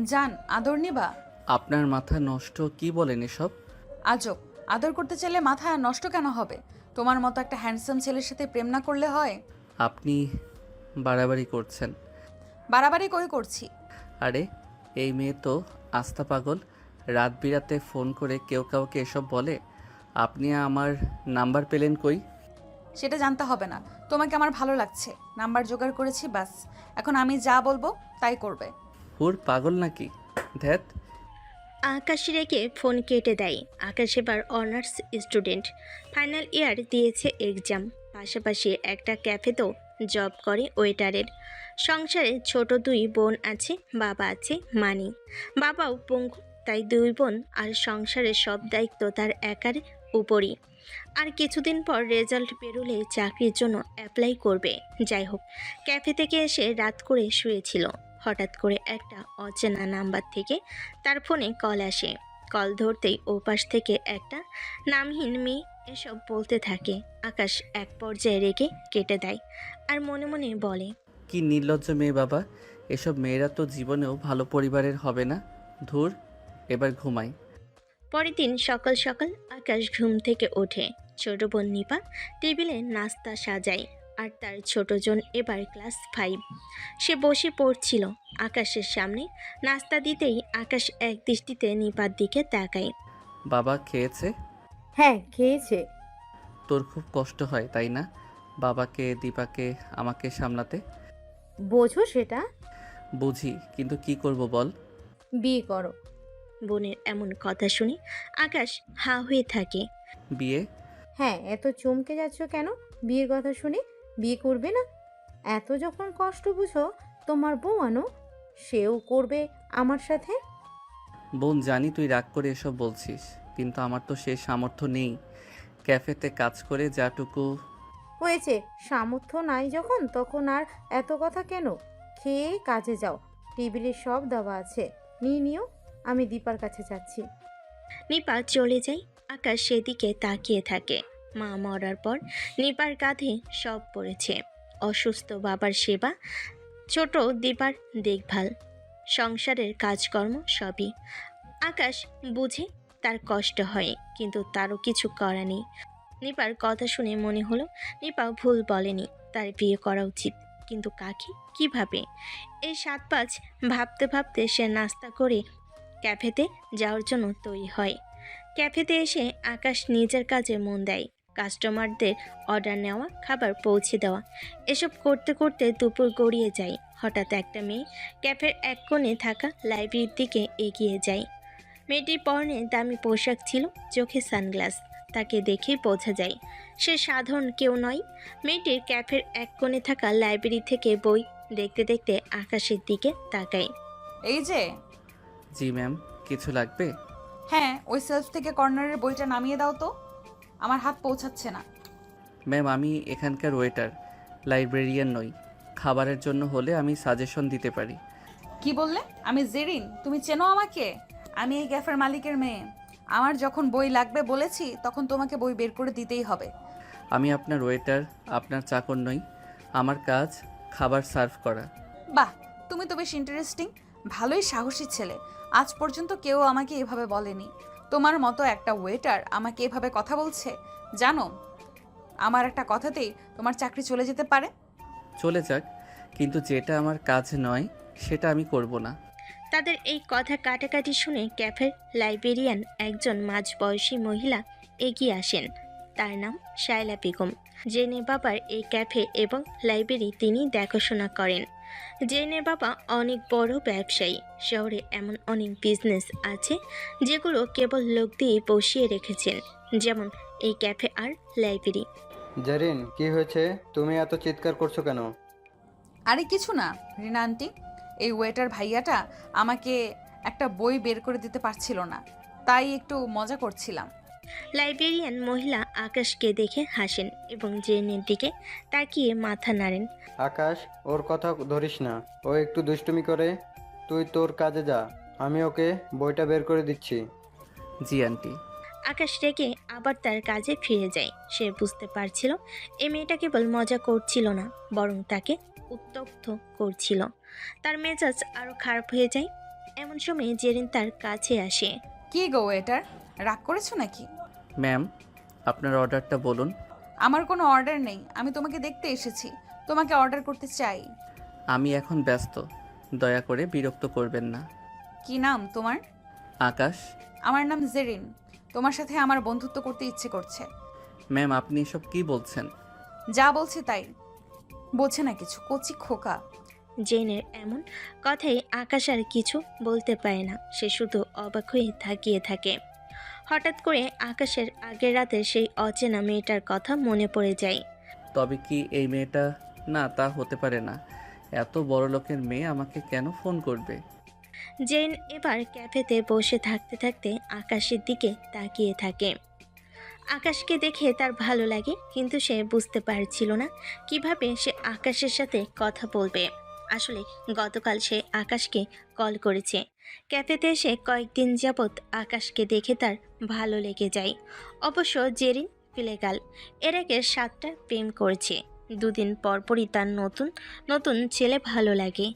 জান, আদর নিবা? আপনার মাথা নষ্ট, কি বলেন এসব? আজব। আদর করতে চাইলে মাথা নষ্ট কেন হবে? তোমার মতো একটা হ্যান্ডসাম ছেলের সাথে প্রেম না করলে হয়? আপনি বাড়াবাড়ি করছেন। বাড়াবাড়ি কই করছি? আরে, এই মেয়ে তো আস্তা পাগল। রাত বিরাতে ফোন করে কেউ কাউকে এসব বলে। আপনি আমার নাম্বার পেলেন কই? সেটা জানতে হবে না। তোমাকে আমার ভালো লাগছে, নাম্বার জোগাড় করেছি, বাস। এখন আমি যা বলবো তাই করবে। হুর পাগল নাকি? ধ্যাত। আকাশ রেখে ফোন কেটে দেয়। আকাশ এবার অনার্স স্টুডেন্ট, ফাইনাল ইয়ার দিয়েছে এক্সাম, পাশাপাশি একটা ক্যাফেতেও জব করে ওয়েটারের। সংসারে ছোট দুই বোন আছে, বাবা আছে মানি। বাবাও পঙ্গু, তাই দুই বোন আর সংসারের সব দায়িত্ব তার একার উপরই। আর কিছুদিন পর রেজাল্ট বেরোলে চাকরির জন্য অ্যাপ্লাই করবে। যাই হোক, ক্যাফে থেকে এসে রাত করে শুয়েছিল। হঠাৎ করে একটা অচেনা নাম্বার থেকে তার ফোনে কল আসে। কল ধরতেই ওপাশ থেকে একটা নামহীন মেয়ে এসব বলতে থাকে। আকাশ এক পর্যায়ে রেগে কেটে দেয় আর মনে মনে বলে, কি নির্লজ্জ মেয়ে বাবা। এসব মেয়েরা তো জীবনেও ভালো পরিবারের হবে না। ধুর, এবার ঘুমাই। পরের দিন সকাল সকাল আকাশ ঘুম থেকে ওঠে। ছোট বোন নিপা টেবিলে নাস্তা সাজায়, আর তার ছোট জন এবার ক্লাস 5। সে বসে পড়ছিল আকাশের সামনে। নাস্তা দিতেই আকাশ এক দৃষ্টিতে নিপার দিকে তাকায়। বাবা খেয়েছে? হ্যাঁ, খেয়েছে। তোর খুব কষ্ট হয় তাই না, বাবাকে, দীপাকে, আমাকে সামলাতে? বোঝো সেটা? বুঝি, কিন্তু কি করব বল? বিয়ে করো। বোনের এমন কথা শুনে আকাশ হা হয়ে থাকে। বিয়ে? হ্যাঁ, এত চমকে যাচ্ছ কেন? বিয়ের কথা শুনে বিয়ে করবে না? এত যখন কষ্ট বুঝো, তোমার বউ আনো, সেও করবে আমার সাথে। বোন, জানি তুই রাগ করে এসব বলছিস, কিন্তু আমার তো সে সামর্থ্য নেই। ক্যাফেতে কাজ করে যাটুকু। হয়েছে, সামর্থ্য নাই যখন তখন আর এত কথা কেন? খেয়ে কাজে যাও, টেবিলে সব দেওয়া আছে, নিয়ে নিও। আমি দীপার কাছে যাচ্ছি। নিপা চলে যায়। আকাশ সেদিকে তাকিয়ে থাকে। মা মরার পর নিপার কাঁধে সব পড়েছে, অসুস্থ বাবার সেবা, ছোট দীপার দেখভাল, সংসারের কাজকর্ম সবই। আকাশ বুঝে তার কষ্ট হয়, কিন্তু তারও কিছু করা নেই। নিপার কথা শুনে মনে হলো নিপা ভুল বলেনি, তার বিয়ে করা উচিত, কিন্তু কাকে, কিভাবে? এই 7-5 ভাবতে ভাবতে সে নাস্তা করে ক্যাফেতে যাওয়ার জন্য তৈরি হয়। ক্যাফেতে এসে আকাশ নিজের কাজে মন দেয়। কাস্টমারদের অর্ডার নেওয়া, খাবার পৌঁছে দেওয়া, এসব করতে করতে দুপুর গড়িয়ে যায়। হঠাৎ একটা মেয়ে ক্যাফের এক কোণে থাকা লাইব্রেরির দিকে এগিয়ে যায়। মেয়েটির পরনে দামি পোশাক ছিল, চোখে সানগ্লাস। তাকে দেখেই বোঝা যায় সে সাধারণ কেউ নয়। মেয়েটির ক্যাফের এক কোণে থাকা লাইব্রেরি থেকে বই দেখতে দেখতে আকাশের দিকে তাকায়। এই যে। জি ম্যাম, কিছু লাগবে? হ্যাঁ, ওই সেলফ থেকে কর্নারের বইটা নামিয়ে দাও তো, আমার হাত পৌঁছাচ্ছে না। ম্যাম, আমি এখানকার ওয়েটার, লাইব্রেরিয়ান নই। খাবারের জন্য হলে আমি সাজেশন দিতে পারি। কি বললে? আমি জেরিন, তুমি চেনো আমাকে? আমি এই ক্যাফের মালিকের মেয়ে। আমার যখন বই লাগবে বলেছি তখন তোমাকে বই বের করে দিতেই হবে। আমি আপনার ওয়েটার, আপনার চাকর নই। আমার কাজ খাবার সার্ভ করা। বাহ, তুমি তো বেশ ইন্টারেস্টিং। ভালোই সাহসী ছেলে। আজ পর্যন্ত কেউ আমাকে এভাবে বলেনি। তোমার মতো একটা ওয়েটার আমাকে এভাবে কথা বলছে। জানো, আমার একটা কথাতেই তোমার চাকরি চলে যেতে পারে। চলে যাক, কিন্তু যেটা আমার কাজ নয় সেটা আমি করব না। তাদের এই কথা কাটাকাটি শুনে ক্যাফের লাইব্রেরিয়ান একজন মাঝবয়সী মহিলা এগিয়ে আসেন। তার নাম শায়লা বেগম। জেনে বাবার এই ক্যাফে এবং লাইব্রেরি তিনি দেখাশোনা করেন। জেনে বাবা অনেক বড় ব্যবসায়ী। শহরে এমন অনেক বিজনেস আছে যেগুলো কেবল লোক দিয়ে বসিয়ে রেখেছেন, যেমন এই ক্যাফে আর লাইব্রেরি। জেরিন, কি হয়েছে? তুমি এত চিৎকার করছো কেন? আরে কিছু না রিনা আন্টি, এই ওয়েটার ভাইয়াটা আমাকে একটা বই বের করে দিতে পারছিল না, তাই একটু মজা করছিলাম। লাইব্রেরিয়ান মহিলা আকাশকে দেখে হাসেন এবং জেনের দিকে তাকিয়ে মাথা নাড়েন। আকাশ, ওর কথা ধরিস না, ও একটু দুষ্টুমি করে। তুই তোর কাজে যা, আমি ওকে বইটা বের করে দিচ্ছি। জি আন্টি। আকাশ রেগে আবার তার কাজে ফিরে যায়। সে বুঝতে পারছিল এই মেয়েটা কেবল মজা করছিল না, বরং তাকে উত্ত্যক্ত করছিল। তার মেজাজ আরো খারাপ হয়ে যায়। এমন সময় জেরিন তার কাছে আসে। কি গো ওয়েটার, রাগ করেছো নাকি? ম্যাম, আপনার অর্ডারটা বলুন। আমার কোনো অর্ডার নেই, আমি তোমাকে দেখতে এসেছি, তোমাকে অর্ডার করতে চাই। আমি এখন ব্যস্ত, দয়া করে বিরক্ত করবেন না। কি নাম তোমার? আকাশ। আমার নাম জেরিন। তোমার সাথে আমার বন্ধুত্ব করতে ইচ্ছে করছে। ম্যাম, আপনি এসব কি বলছেন? যা বলছি তাই। বোঝে না কিছু, কচি খোকা। জেনের এমন কথাই আকাশ আর কিছু বলতে পারে না, সে শুধু অবাক হয়ে তাকিয়ে থাকে। হঠাৎ করে আকাশের আগের রাতের সেই অচেনা মেয়েটার কথা মনে পড়ে যায়। তবে কি এই মেয়েটা? না, তা হতে পারে না। এত বড় লোকের মেয়ে আমাকে কেন ফোন করবে? জেন এবার ক্যাফেতে বসে থাকতে থাকতে আকাশের দিকে তাকিয়ে থাকে। আকাশকে দেখে তার ভালো লাগে, কিন্তু সে বুঝতে পারছিল না কিভাবে সে আকাশের সাথে কথা বলবে। আসলে গতকাল সে আকাশকে কল করেছে। ক্যাফেতে এসে কয়েকদিন যাবৎ আকাশকে দেখে তার ভালো লেগে যায়। অবশ্য জেরিন ফিলেগাল এর আগে 7টা প্রেম করেছে। দুদিন পরপরই তার নতুন নতুন ছেলে ভালো লাগে,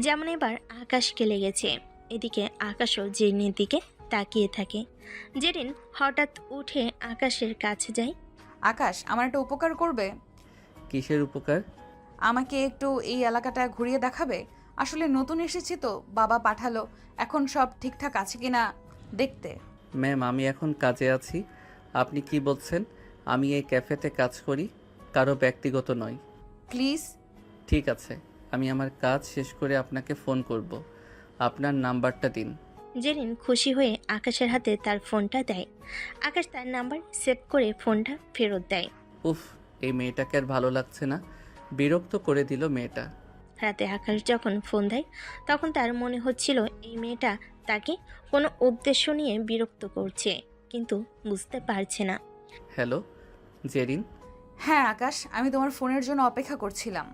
যেমন এবার আকাশকে লেগেছে। এদিকে আকাশও জেরিনের দিকে তাকিয়ে থাকে। জেরিন হঠাৎ উঠে আকাশের কাছে যায়। আকাশ, আমার একটা উপকার করবে? কিসের উপকার? আমাকে একটু এই এলাকাটা ঘুরিয়ে দেখাবে? আসলে নতুন এসেছি তো, বাবা পাঠালো, এখন সব ঠিকঠাক আছে কিনা দেখতে। ম্যাম, আমি এখন কাজে আছি। আপনি কি বলছেন? আমি এই ক্যাফেতে কাজ করি, কারো ব্যক্তিগত নয়। প্লিজ। ঠিক আছে, আমি আমার কাজ শেষ করে আপনাকে ফোন করব। আপনার নাম্বারটা দিন। জেরিন খুশি হয়ে আকাশের হাতে তার ফোনটা দেয়। আকাশ তার নাম্বার সেভ করে ফোনটা ফেরত দেয়। উফ, এই মেয়েটাকে আর ভালো লাগছে না, বিরক্ত করে দিল মেয়েটা। রাতে আকাশ যখন ফোন দেয় তখন তার মনে হচ্ছিল এই মেয়েটা তাকে কোনো উদ্দেশ্য নিয়ে বিরক্ত করছে, কিন্তু বুঝতে পারছে না। হ্যালো জেরিন। হ্যাঁ আকাশ, আমি তোমার ফোনের জন্য অপেক্ষা করছিলাম।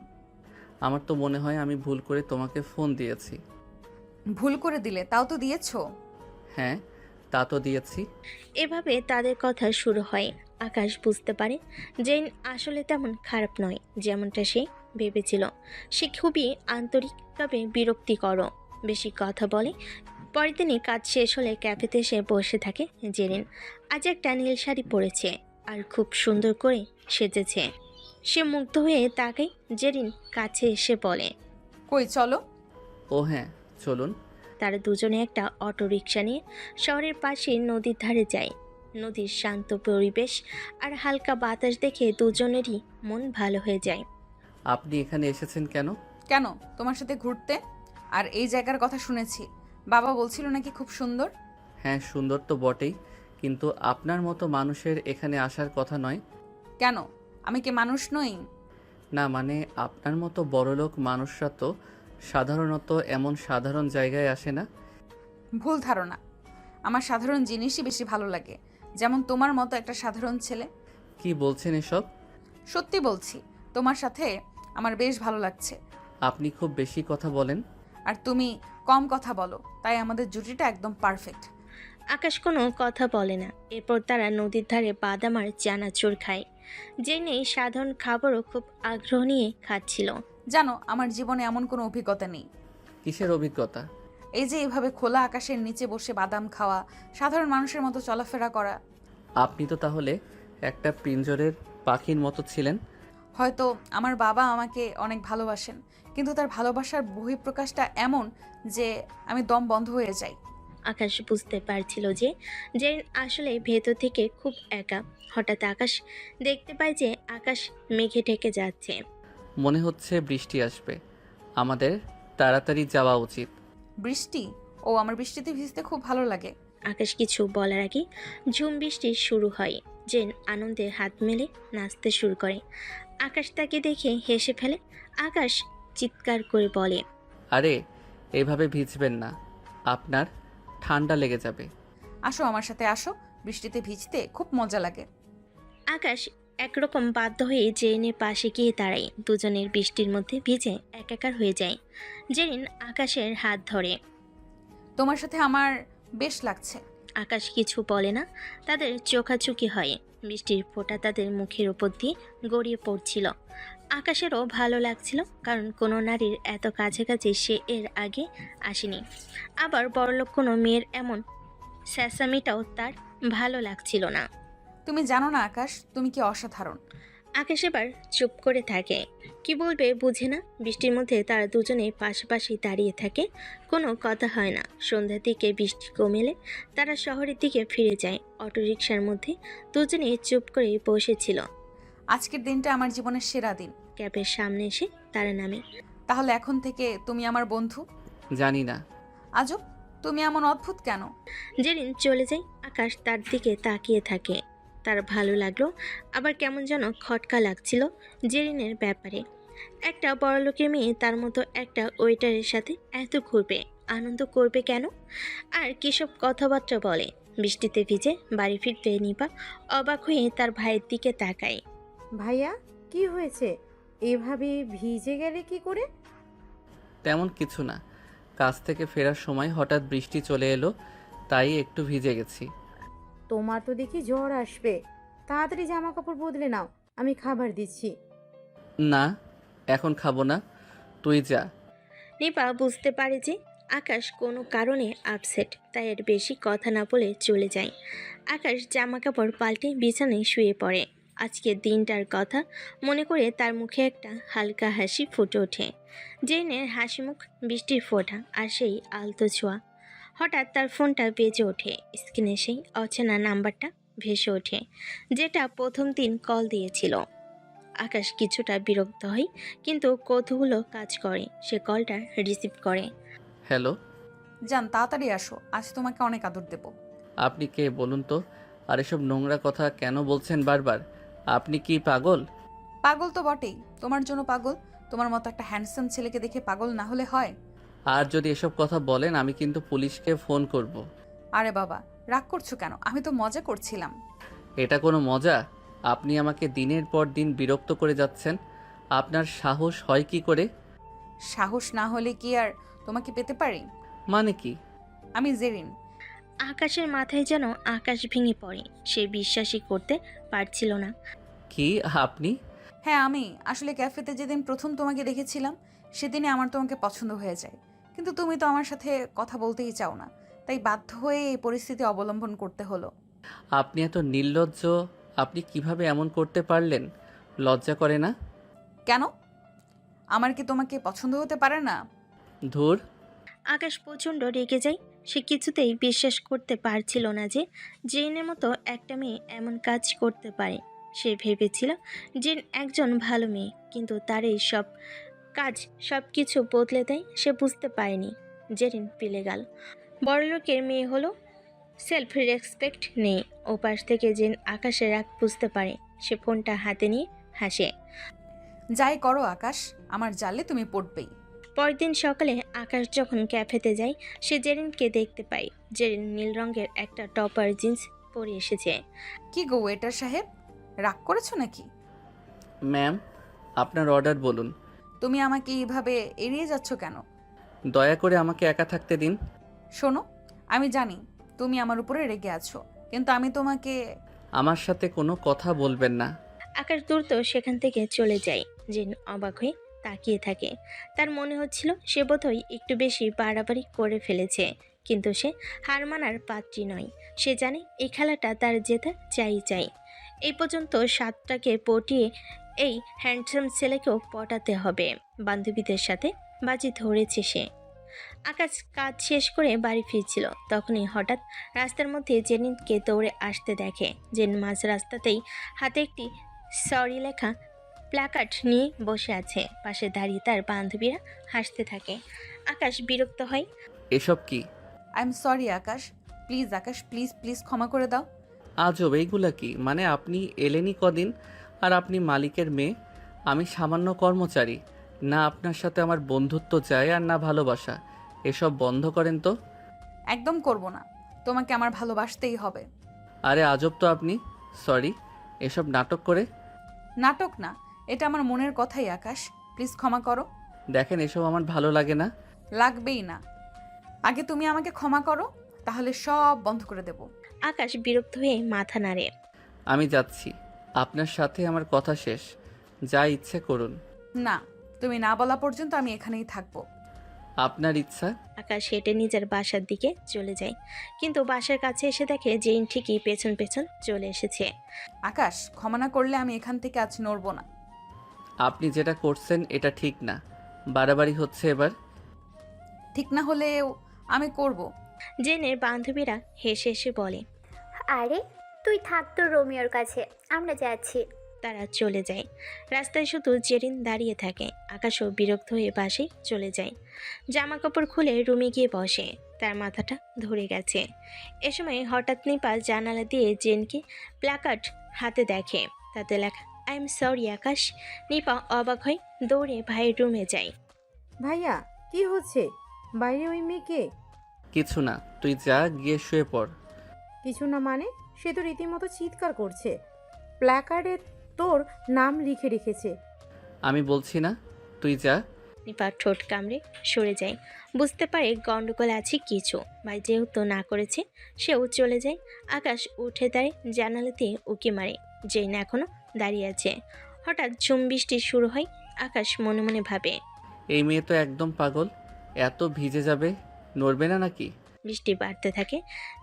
আমার তো মনে হয় আমি ভুল করে তোমাকে ফোন দিয়েছি। ভুল করে দিলে? তাও তো দিয়েছো। হ্যাঁ, তা তো দিয়েছি। এভাবে তাদের কথা শুরু হয়। আকাশ বুঝতে পারে জেন আসলে তেমন খারাপ নয় যেমনটা সে ভেবেছিল। সে খুবই আন্তরিক, তবে বিরক্তিকর, বেশি কথা বলে। পরের দিনই কাজ শেষ হলে ক্যাফেতে এসে বসে থাকে জেরিন। আজ একটা নীল শাড়ি পরেছে আর খুব সুন্দর করে সেজেছে। সে মুগ্ধ হয়ে তাকায়। জেরিন কাছে এসে বলে, কই চলো। ও হ্যাঁ, চলুন। তারা দুজনে একটা অটোরিকশা নিয়ে শহরের পাশে নদীর ধারে যায়। নদীর শান্ত পরিবেশ আর হালকা বাতাস দেখে দুজনেরই মন ভালো হয়ে যায়। আপনি এখানে এসেছেন কেন? কেন, তোমার সাথে ঘুরতে। আর এই জায়গার কথা শুনেছি, বাবা বলছিল নাকি খুব সুন্দর। হ্যাঁ, সুন্দর তো বটেই, কিন্তু আপনার মতো মানুষের এখানে আসার কথা নয়। কেন, আমি কি মানুষ নই? না মানে, আপনার মতো বড়লোক মানুষরা তো সাধারণত এমন সাধারণ জায়গায় আসে না। ভুল ধারণা, আমার সাধারণ জিনিসই বেশি ভালো লাগে, যেমন তোমার মতো একটা সাধারণ ছেলে। কি বলছেন এসব? সত্যি বলছি, তোমার সাথে আমার বেশ ভালো লাগছে। আপনি খুব বেশি কথা বলেন। আর তুমি কম কথা বলো, তাই আমাদের জুটিটা একদম পারফেক্ট। আকাশ কোনো কথা বলে না। এরপর তারা নদীর ধারে বাদাম আর চানাচুর খায়। জেনে সাধারণ খাবারও খুব আগ্রহ নিয়ে খাচ্ছিল। জানো, আমার জীবনে এমন কোনো অভিজ্ঞতা নেই। কিসের অভিজ্ঞতা? এই যে এভাবে খোলা আকাশের নিচে বসে বাদাম খাওয়া, সাধারণ মানুষের মতো চলাফেরা করা। আপনি তো তাহলে একটা পিঞ্জরের পাখির মতো ছিলেন। হয়তো আমার বাবা আমাকে অনেক ভালোবাসেন, কিন্তু তার ভালোবাসার বহিঃপ্রকাশটা এমন যে আমি দম বন্ধ হয়ে যাই। আকাশ বুঝতে পারছিল যে জেন আসলে ভেতর থেকে খুব একা। হঠাৎ আকাশ দেখতে পায় যে আকাশ মেঘে ঢেকে যাচ্ছে। মনে হচ্ছে বৃষ্টি আসবে, আমাদের তাড়াতাড়ি যাওয়া উচিত। বৃষ্টি? ও, আমার বৃষ্টিতে ভিজতে খুব ভালো লাগে। আকাশ কিছু বলার আগে ঝুম বৃষ্টি শুরু হয়। জেন আনন্দে হাত মেলে নাচতে শুরু করে। আকাশ তাকে দেখে হেসে ফেলে। আকাশ চিৎকার করে বলে, আরে এভাবে ভিজবেন না, আপনার ঠান্ডা লেগে যাবে। আসো আমার সাথে আসো, বৃষ্টিতে ভিজতে খুব মজা লাগে। আকাশ একরকম বাধ্য হয়ে জেরিনের পাশে গিয়ে দাঁড়ায়। দুজনের বৃষ্টির মধ্যে ভিজে একাকার হয়ে যায়। জেরিন আকাশের হাত ধরে। তোমার সাথে আমার বেশ লাগছে। আকাশ কিছু বলে না। তাদের চোখাচুকি হয়। বৃষ্টির ফোঁটা তাদের মুখের উপর দিয়ে গড়িয়ে পড়ছিল। আকাশেরও ভালো লাগছিল, কারণ কোনো নারীর এত কাছাকাছি সে এর আগে আসেনি। আবার বড়লোক কোনো মেয়ের এমন স্যাসামিটাও তার ভালো লাগছিল না। তুমি জানো না আকাশ, তুমি কি অসাধারণ। আকাশ এবার চুপ করে থাকে। কি বলবে বুঝে না। বৃষ্টির মধ্যে তারা দুজনে পাশাপাশি দাঁড়িয়ে থাকে, কোনো কথা হয় না। সন্ধ্যার দিকে বৃষ্টি কমেলে তারা শহরের দিকে ফিরে যায়। অটোরিকশার মধ্যে দুজনে চুপ করে বসেছিল। আজকের দিনটা আমার জীবনের সেরা দিন। ক্যাবের সামনে এসে তারা নামে। তাহলে এখন থেকে তুমি আমার বন্ধু? জানি না। আজব, তুমি এমন অদ্ভুত কেন? যেদিন চলে যায় আকাশ তার দিকে তাকিয়ে থাকে। তার ভালো লাগলো, আবার কেমন যেন খটকা লাগছিল জেরিনের ব্যাপারে। একটা বড়লোকের মেয়ে তার মতো একটা ওয়েটারের সাথে এত ঘুরবে, আনন্দ করবে কেন? আর কিসব কথাবার্তা বলে। বৃষ্টিতে ভিজে বাড়ি ফিরতে নিপা অবাক হয়ে তার ভাইয়ের দিকে তাকায়। ভাইয়া, কি হয়েছে? এভাবে ভিজে গেলে কি করে? তেমন কিছু না, কাজ থেকে ফেরার সময় হঠাৎ বৃষ্টি চলে এলো, তাই একটু ভিজে গেছি। তোমার তো দেখি জ্বর আসবে। তাড়াতাড়ি জামা কাপড় বদলে নাও, আমি খাবার দিচ্ছি। না, এখন খাবো না, তুই যা। নিপা বুঝতে পারে যে আকাশ কোনো কারণে আপসেট, তাই এর বেশি কথা না বলে চলে যায়। আকাশ জামা কাপড় পাল্টে বিছানায় শুয়ে পড়ে। আজকের দিনটার কথা মনে করে তার মুখে একটা হালকা হাসি ফুটে ওঠে। জেনের হাসি মুখ, বৃষ্টির ফোঁটা আর সেই আলতো ছোঁয়া। হঠাৎ তার ফোনটা বেজে ওঠে। স্ক্রিনে সেই অচেনা নাম্বারটা ভেসে ওঠে, যেটা প্রথম দিন কল দিয়েছিল। আকাশ কিছুটা বিরক্ত হয়, কিন্তু কৌতূহল কাজ করে। সে কলটা রিসিভ করে। হ্যালো, যান, তাড়াতাড়ি আসো, আজ তোমাকে অনেক আদর দেব। আপনি কে বলুন তো? আর এসব নোংরা কথা কেন বলছেন বারবার? আপনি কি পাগল? পাগল তো বটেই, তোমার জন্য পাগল। তোমার মতো একটা হ্যান্ডসাম ছেলেকে দেখে পাগল না হলে হয়? আর যদি এসব কথা বলেন আমি কিন্তু পুলিশকে ফোন করব। আরে বাবা, রাগ করছো কেন? আমি তো মজা করছিলাম। এটা কোনো মজা? আপনি আমাকে দিনের পর দিন বিরক্ত করে যাচ্ছেন। আপনার সাহস হয় কি করে? সাহস না হলে কি আর তোমাকে পেতে পারি? মানে কি? আমি জেরিন। আকাশের মাথায় যেন আকাশ ভেঙে পড়ে। সে বিশ্বাসই করতে পারছিল না। কি আপনি? হ্যাঁ আমি। আসলে ক্যাফেতে যেদিন প্রথম তোমাকে দেখেছিলাম সেদিনই আমার তোমাকে পছন্দ হয়ে যায়। কিন্তু তুমি তো আমার সাথে কথা বলতেই চাও না, তাই বাধ্য হয়ে এই পরিস্থিতি অবলম্বন করতে হলো। আপনি এত নির্লজ্জ, আপনি কিভাবে এমন করতে পারলেন? লজ্জা করে না? কেন? আমার কি তোমাকে পছন্দ হতে পারে না? ধুর। আকাশ প্রচণ্ড রেগে যায়। সে কিছুতেই বিশ্বাস করতে পারছিল না যে জেনের মতো একটা মেয়ে এমন কাজ করতে পারে। সে ভেবেছিল জেন একজন ভালো মেয়ে, কিন্তু তার এই সব কাজ সব কিছু বদলে দেয়। সে বুঝতে পারেনি জেরিন পিলে গেল। বড়লোকের মেয়ে হলো, সেলফ রেসপেক্ট নেই। ওপাশ থেকে জেন আকাশের রাগ বুঝতে পারে। সে ফোনটা হাতে নিয়ে হাসে। যাই করো আকাশ, আমার জালে তুমি পড়বেই। পরদিন সকালে আকাশ যখন ক্যাফেতে যায়, সে জেরিনকে দেখতে পায়। জেরিন নীল রঙের একটা টপ আর জিন্স পরে এসেছে। কি গো ওয়েটার সাহেব, রাগ করেছো নাকি? ম্যাম, আপনার অর্ডার বলুন। তুমি আমাকে এইভাবে এড়িয়ে যাচ্ছ কেন? দয়া করে আমাকে একা থাকতে দিন। শোনো, আমি জানি তুমি আমার উপরে রেগে আছো, কিন্তু আমি তোমাকে... আমার সাথে কোনো কথা বলবেন না। আকাশ দ্রুত সেখান থেকে চলে যায়। জেন অবাক হয়ে তাকিয়ে থাকে। তার মনে হচ্ছিল সে বোধহয় একটু বেশি বাড়াবাড়ি করে ফেলেছে, কিন্তু সে হার মানার পাত্রী নয়। সে জানে এই খেলাটা তার জেতা চাই। এই পর্যন্ত 7টাকে পটিয়ে এই হ্যান্ডসাম ছেলেকেও পটাতে হবে। বান্ধবীদের সাথে বাজি ধরেছে সে। আকাশ কাজ শেষ করে বাড়ি ফিরছিল, তখনই হঠাৎ রাস্তার মধ্যে জেনিনকে দৌড়ে আসতে দেখে। জেন মাঝ রাস্তাতেই হাতে একটি সরি লেখা প্ল্যাকার্ড নিয়ে বসে আছে। পাশে দাঁড়িয়ে তার বান্ধবীরা হাসতে থাকে। আকাশ বিরক্ত হয়। এসব কি? I am sorry Akash, please Akash, please please ক্ষমা করে দাও। আজব, এইগুলা কি? মানে আপনি এলেনই কদিন, আর আপনি মালিকের মেয়ে, আমি সামান্য কর্মচারী। না আপনার সাথে আমার বন্ধুত্ব চাই আর না ভালোবাসা। এসব বন্ধ করেন তো। একদম করব না, তোমাকে আমার ভালোবাসতেই হবে। আরে আজব তো আপনি। সরি, এসব নাটক করে। নাটক না, এটা আমার মনের কথাই আকাশ, প্লিজ ক্ষমা করো। দেখেন, এসব আমার ভালো লাগে না। লাগবেই না, আগে তুমি আমাকে ক্ষমা করো, তাহলে সব বন্ধ করে দেব। আকাশ বিরক্ত হয়ে মাথা নাড়ে। আমি যাচ্ছি, আপনার সাথে আমার কথা শেষ। যা ইচ্ছে করুন। না, তুমি না বলা পর্যন্ত আমি এখানেই থাকবো। আপনার ইচ্ছা। আকাশ হেঁটে নিজের বাসার দিকে চলে যায়, কিন্তু বাসার কাছে এসে দেখে জেইন ঠিকই পেছন পেছন চলে এসেছে। আকাশ, ক্ষমা না করলে আমি এখান থেকে আজ নড়বো না। আপনি যেটা করছেন এটা ঠিক না, বাড়াবাড়ি হচ্ছে এবার। ঠিক না হলেও আমি করব। জেনের বান্ধবীরা হেসে হেসে বলে। আরে তুই থাক তোর রোমিওর কাছে, আমরা যাচ্ছি। তারা চলে যায়। রাস্তায় শুধু জেরিন দাঁড়িয়ে থাকে। আকাশও বিরক্ত হয়ে বাসে চলে যায়। জামা কাপড় খুলে রুমে গিয়ে বসে। তার মাথাটা ধরে গেছে। এ সময় হঠাৎ নিপা জানালা দিয়ে জেনকে প্ল্যাকার্ড হাতে দেখে, তাতে লেখা আই এম সরি আকাশ। নিপা অবাক হয়ে দৌড়ে ভাইয়ের রুমে যায়। ভাইয়া, কি হচ্ছে? বাইরে ওই মেয়েকে? কিছু না, তুই যা গিয়ে শুয়ে পড়। কিছু না মানে? সে তো রীতিমতো চিৎকার করছে। প্ল্যাকার্ডে তোর নাম লিখে রেখেছে। আমি বলছি না, তুই যা। নিপা ঠোঁট কামড়ে সরে যায়। বুঝতে পারে গন্ডগোল আছে কিছু। ভাই যেহেতু না করেছে, সেও চলে যায়। আকাশ উঠে দাঁড়িয়ে জানালাতে উকি মারে। জেন এখনো দাঁড়িয়ে আছে। হঠাৎ ঝুম বৃষ্টি শুরু হয়। আকাশ মনে মনে ভাবে, এই মেয়ে তো একদম পাগল, এত ভিজে যাবে, নড়বে না নাকি? বৃষ্টি বাড়তে থাকে।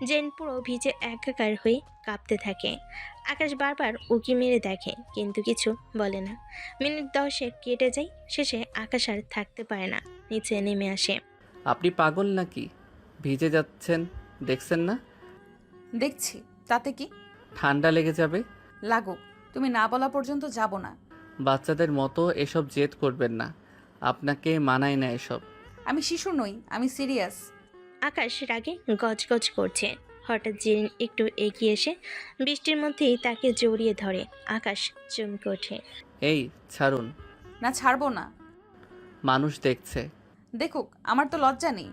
জেন পুরো ভিজে একাকার হয়ে কাঁপতে থাকে। আকাশ বারবার উকি মেরে দেখে, কিন্তু কিছু বলে না। মিনিট 10 কেটে যায়। শেষে আকাশ আর থাকতে পারে না, নিচে নেমে আসে। আপনি পাগল নাকি? ভিজে যাচ্ছেন, দেখছেন না? দেখছি, তাতে কি? ঠান্ডা লেগে যাবে। লাগুক, তুমি না বলা পর্যন্ত যাব না। বাচ্চাদের মতো এসব জেদ করবেন না, আপনাকে মানায় না এসব। আমি শিশু নই, আমি সিরিয়াস। আকাশ রাগে গজগজ করছে। হঠাৎ জেরিন একটু এগিয়ে এসে বৃষ্টির মধ্যেই তাকে জড়িয়ে ধরে। আকাশ চমকে ওঠে। এই ছাড়ুন, না, ছাড়বো না। মানুষ দেখছে। দেখুক, আমার তো লজ্জা নেই।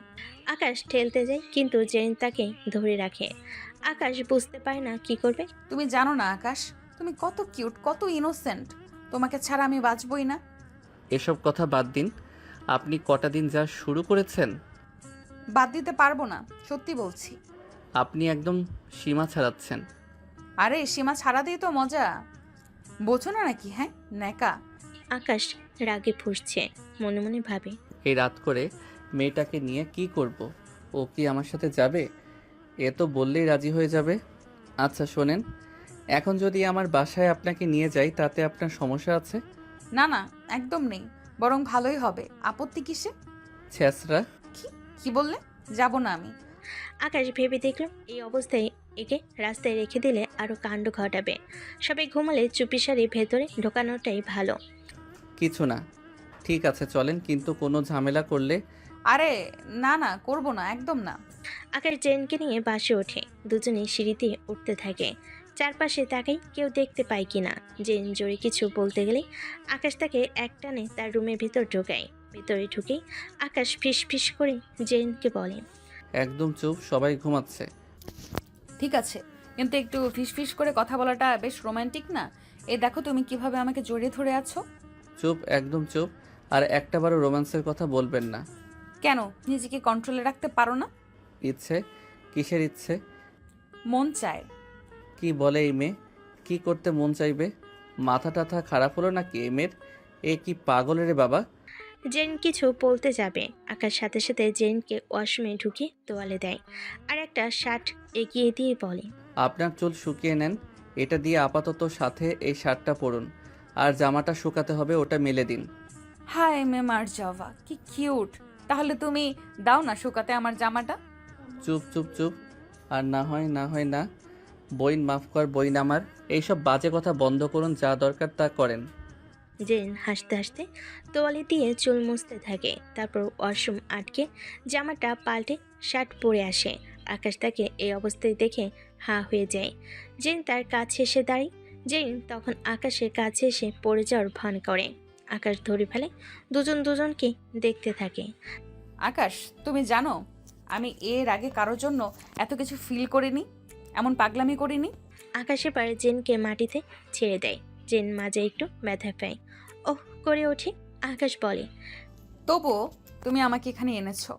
আকাশ ঠেলতে যায়, কিন্তু জেরিন তাকে ধরে রাখে। আকাশ বুঝতে পারে না কি করবে। তুমি জানো না আকাশ, তুমি কত কিউট, কত ইনোসেন্ট। তোমাকে ছাড়া আমি বাঁচবই না। এসব কথা বাদ দিন, আপনি কটা দিন যা শুরু করেছেন। বাদ দিতে পারবো না, সত্যি বলছি। আপনি একদম সীমা ছাড়াচ্ছেন। আরে সীমা ছাড়া দিয়ে তো মজা, বোঝো না নাকি? হ্যাঁ, ন্যাকা। আকাশ রাগে ফুঁসছে, মনে মনে ভাবে, এই রাত করে মেয়েটাকে নিয়ে কি করব? ও কি আমার সাথে যাবে? এ তো বললেই রাজি হয়ে যাবে। আচ্ছা শোনেন, এখন যদি আমার বাসায় আপনাকে নিয়ে যাই তাতে আপনার সমস্যা আছে? না না, একদম নেই, বরং ভালোই হবে। আপত্তি কিসে? ছ্যাঁচড়া। কি কি বললে? যাব না আমি। আকাশ ভেবে দেখল এই অবস্থায় একে রাস্তায় রেখে দিলে আরো কাণ্ড ঘটাবে। সবাই ঘুমালে চুপিসারি ভেতরে ঢোকানোটাই ভালো। কিছু না, ঠিক আছে চলেন, কিন্তু কোনো ঝামেলা করলে। আরে না না, করব না, একদম না। আকাশ জেনকে নিয়ে বাসে ওঠে। দুজনে সিঁড়িতে উঠতে থাকে। চারপাশে তাকাই কেউ দেখতে পায় কিনা। জেন জোরে কিছু বলতে গেলে আকাশ তাকে একটানে তার রুমের ভিতর ঢোকায়। ভেতরে ঢুকেই আকাশ ফিস ফিস করে জেনকে বলে, একদম চুপ, সবাই ঘুমাচ্ছে। ঠিক আছে, কিন্তু একটু ফিসফিস করে কথা বলাটা বেশ রোমান্টিক না? এই দেখো তুমি কিভাবে আমাকে জড়িয়ে ধরে আছো। চুপ, একদম চুপ। আর একটাবারও রোম্যান্সের কথা বলবেন না। কেন নিজেকে কন্ট্রোলে রাখতে পারো না? ইচ্ছে? কিসের ইচ্ছে? মন চায়। কি বলে এই মেয়ে? কি করতে মন চাইবে? মাথা টাথা খারাপ হলো নাকি এই মেয়ের? এ কি পাগলের রে বাবা? জেন কিছু বলতে যাবে, আকাশ সাথে সাথে জেনকে ওয়াশরুমে ঢুকিয়ে তোয়ালে দেয় আর একটা শার্ট এগিয়ে দিয়ে বলে, আপনার চুল শুকিয়ে নেন, এটা দিয়ে আপাতত সাথে এই শার্টটা পরুন, আর জামাটা শুকাতে হবে, ওটা মেলে দিন। হাই মেমার জাভা, কি কিউট। তাহলে তুমি দাও না শুকাতে আমার জামাটা। চুপ চুপ চুপ। আর না হয় না হয় না। বইন মাফ কর বইন আমার। এইসব বাজে কথা বন্ধ করুন, যা দরকার তা করেন। জেন হাসতে হাসতে তোয়ালে দিয়ে চুল মুছতে থাকে। তারপর ওয়াশরুম আটকে জামাটা পাল্টে শার্ট পরে আসে। আকাশ তাকে এই অবস্থায় দেখে হা হয়ে যায়। জেন তার কাছে এসে দাঁড়ায়। জেন তখন আকাশের কাছে এসে পড়ে যাওয়ার ভান করে। আকাশ ধরে ফেলে। দুজন দুজনকে দেখতে থাকে। আকাশ, তুমি জানো আমি এর আগে কারোর জন্য এত কিছু ফিল করিনি, এমন পাগলামি করিনি। আকাশের পরে জেনকে মাটিতে ছেড়ে দেয়। জেন মাঝে একটু ব্যথা পায়। ওহ করে ওঠে। আকাশ বলে, তবুও তুমি আমাকে এখানে এনেছো।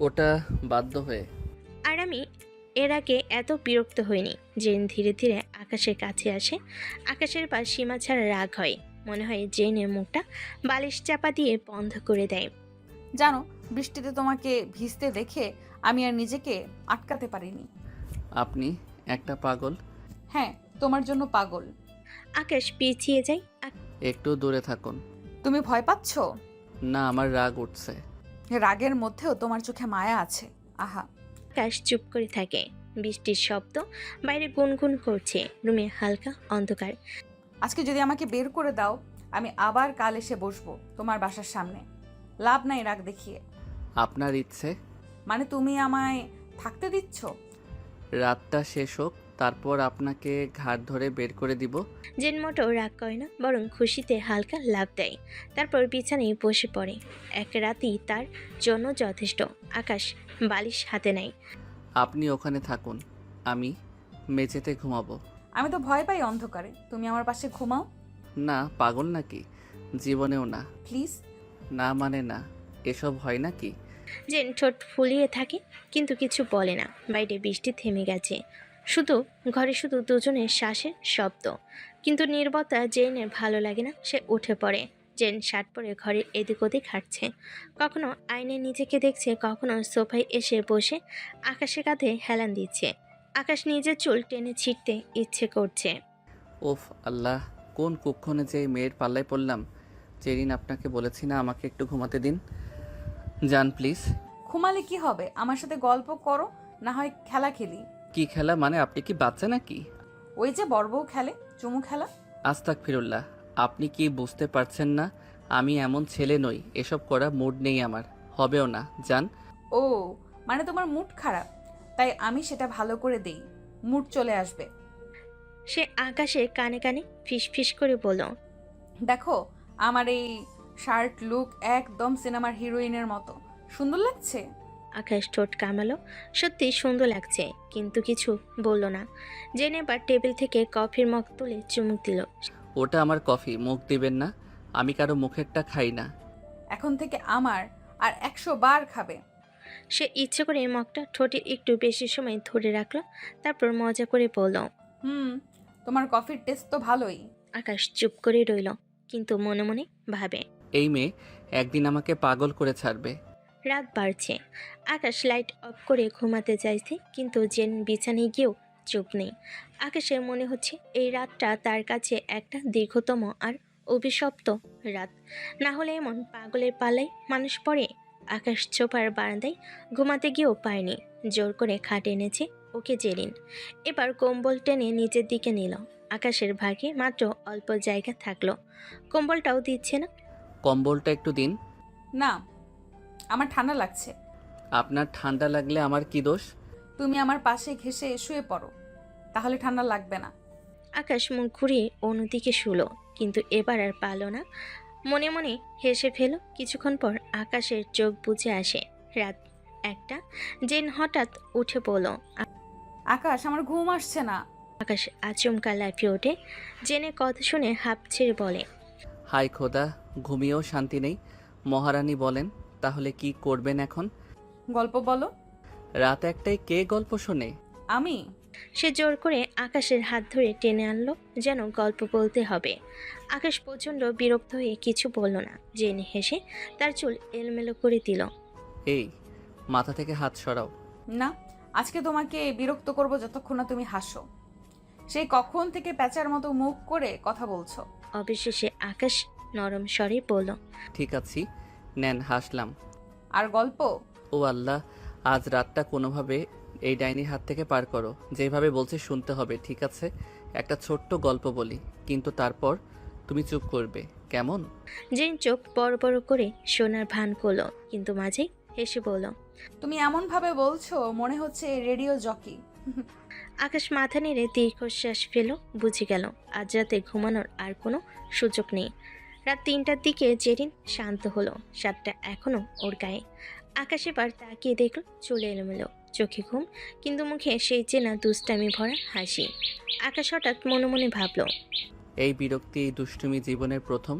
ওটা বাধ্য হয়ে। আর আমি এর আগে এত বিরক্ত হইনি। জেন ধীরে ধীরে আকাশের কাছে আসে। আকাশের পর সীমা ছাড়া রাগ হয়। মনে হয় জেনের মুখটা বালিশ চাপা দিয়ে বন্ধ করে দেয়। জানো, বৃষ্টিতে তোমাকে ভিজতে দেখে আমি আর নিজেকে আটকাতে পারিনি। আপনি একটা পাগল। হ্যাঁ, তোমার জন্য পাগল। আকাশ পিছিয়ে যায়। একটু দূরে থাকুন। তুমি ভয় পাচ্ছ? না, আমার রাগ উঠছে। রাগের মধ্যেও তোমার চোখে মায়া আছে। আহা। আকাশ চুপ করে থাকে। বৃষ্টির শব্দ বাইরে গুনগুন করছে। রুমে হালকা অন্ধকার। আজকে যদি আমাকে বের করে দাও, আমি আবার কাল এসে বসবো তোমার বাসার সামনে। লাভ নাই রাগ দেখিয়ে। আপনার ইচ্ছে? মানে তুমি আমায় থাকতে দিচ্ছ? রাতটা শেষ হোক, তারপর আপনাকে ঘাট ধরে বের করে দিব। জেন মোটেও রাগ করে না, বরং খুশিতে হালকা লাফ দেয়। তারপর বিছানায় বসে পড়ে। এক রাতই তার জন্য যথেষ্ট। আকাশ বালিশ হাতে নেয়। আপনি ওখানে থাকুন, আমি মেঝেতে ঘুমাবো। আমি তো ভয় পাই অন্ধকারে, তুমি আমার পাশে ঘুমাও। না, পাগল নাকি? জীবনেও না। প্লিজ। না মানে না, এসব হয় নাকি? জেন ঠোঁট ফুলিয়ে থাকে, কিন্তু কিছু বলে না। বাইরে বৃষ্টি থেমে গেছে। ঘরে শুধু দুজনের শ্বাসের শব্দ। কিন্তু নীরবতা জেনের ভালো লাগে না। সে উঠে পড়ে। জেন শার্ট পরে ঘরের এদিক ওদিক হাঁটছে। কখনো আয়নায় নিজেকে দেখছে, কখনো সোফায় এসে বসে আকাশের কাঁধে হেলান দিচ্ছে। আকাশ নিজের চুল টেনে ছিঁড়তে ইচ্ছে করছে। ওফ আল্লাহ, কোন কুক্ষণে যে এই মেয়ের পাল্লায় পড়লাম। জেরিন, আপনাকে বলেছি না আমাকে একটু ঘুমাতে দিন। যান প্লিজ। ঘুমালে কি হবে? আমার সাথে গল্প করো, না হয় খেলা খেলি। কি খেলা মানে? আপনি কি বাচ্চা নাকি? ওই যে বড় বউ খেলে, চুমু খেলা। আস্তাগফিরুল্লাহ, আপনি কি বুঝতে পারছেন না? আমি এমন ছেলে নই, এসব করা মুড নেই আমার, হবেও না। যান। ও, মানে তোমার মুড খারাপ, তাই আমি সেটা ভালো করে দেই, মুড চলে আসবে। সে আকাশে কানে কানে ফিস ফিস করে বলল, দেখো, আমার এই শার্ট লুক একদম সিনেমার হিরোইনের মতো সুন্দর লাগছে। আকাশ ঠোঁট কামালো। সত্যি সুন্দর লাগছে, কিন্তু কিছু বলল না। জেনে এবার টেবিল থেকে কফির মগ তুলে চুমুক দিল। ওটা আমার কফি, মুখ দিবেন না। আমি কারো মুখেরটা খাই না। এখন থেকে আমার আর 100 বার খাবে। সে ইচ্ছে করে মগটা ঠোঁটে একটু বেশি সময় ধরে রাখলো। তারপর মজা করে বলল, তোমার কফির টেস্ট তো ভালোই। আকাশ চুপ করে রইল, কিন্তু মনে মনে ভাবে, এই মেয়ে একদিন আমাকে পাগল করে ছাড়বে। রাত বাড়ছে। আকাশ লাইট অফ করে ঘুমাতে চাইছে, কিন্তু জেন বিছানায় গিয়েও চুপ নেই। আকাশের মনে হচ্ছে এই রাতটা তার কাছে একটা দীর্ঘতম আর অভিশপ্ত রাত। না হলে এমন পাগলের পাল্লায় মানুষ পড়ে। আকাশ চোপার বারান্দায় ঘুমাতে গিয়েও পায়নি। জোর করে খাটে এনেছে ওকে জেরিন। এবার কম্বল টেনে নিচের দিকে নিল। আকাশের ভাগে মাত্র অল্প জায়গা থাকলো, কম্বলটাও দিচ্ছে না। কম্বলটা একটু দিন। না, আমার ঠান্ডা লাগছে। আপনার ঠান্ডা লাগলে আমার কি দোষ? তুমি আমার পাশে ঘেঁষে শুয়ে পড়ো, তাহলে ঠান্ডা লাগবে না। আকাশ মুখ ঘুরিয়ে অন্যদিকে শুলো, কিন্তু এবার আর পারল না। মনে মনে হেসে ফেল। কিছুক্ষণ পর আকাশের চোখ বুজে আসে। রাত 1টা। জেন হঠাৎ উঠে পড়ল। আকাশ, আমার ঘুম আসছে না। আকাশ আচমকা লাফিয়ে ওঠে। জেনে কথা শুনে হাঁপ ছেড়ে বলে, হাই খোদা, ঘুমিয়েও শান্তি নেই। মহারানী বলেন, তাহলে কি করবেন এখন? গল্প বলো। রাত 1টায় কে গল্প শোনে? আমি? সে জোর করে আকাশের হাত ধরে টেনে আনলো, যেন গল্প বলতে হবে। আকাশ প্রচণ্ড বিরক্ত হয়ে কিছু বলল না। জেনে হেসে তার চুল এলোমেলো করে দিল। এই, মাথা থেকে হাত সরাও। না, আজকে তোমাকে বিরক্ত করব যতক্ষণ না তুমি হাসো। সেই কখন থেকে প্যাঁচার মতো মুখ করে কথা বলছো। অবশেষে আকাশ নরম স্বরে বলল, ঠিক আছি, নেন, হাসলাম। আর গল্প? ও আল্লাহ, আজ রাতটা কোনোভাবে এই ডাইনির হাত থেকে পার করো। যেভাবে বলছে শুনতে হবে, ঠিক আছে? একটা ছোট্ট গল্প বলি, কিন্তু তারপর তুমি চুপ করবে, কেমন? জেন চোখ বড় বড় করে সোনার ভান করলো, কিন্তু মাঝে হেসে বলল, তুমি এমন ভাবে বলছো মনে হচ্ছে রেডিও জকি। আকাশ মাথা নেড়ে দীর্ঘশ্বাস ফেল। বুঝে গেল আজ রাতে ঘুমানোর আর কোনো সুযোগ নেই। রাত 3টার দিকে জেরিন শান্ত হলো। 7টা এখনো ওর গায়ে। আকাশ এবার তাকিয়ে দেখল চলে এলোমেলো, চোখে ঘুম, কিন্তু মুখে সেই চেনা দুষ্টামি ভরা হাসি। আকাশ হঠাৎ মনে মনে ভাবল, এই বিরক্তি, এই দুষ্টুমি জীবনের প্রথম।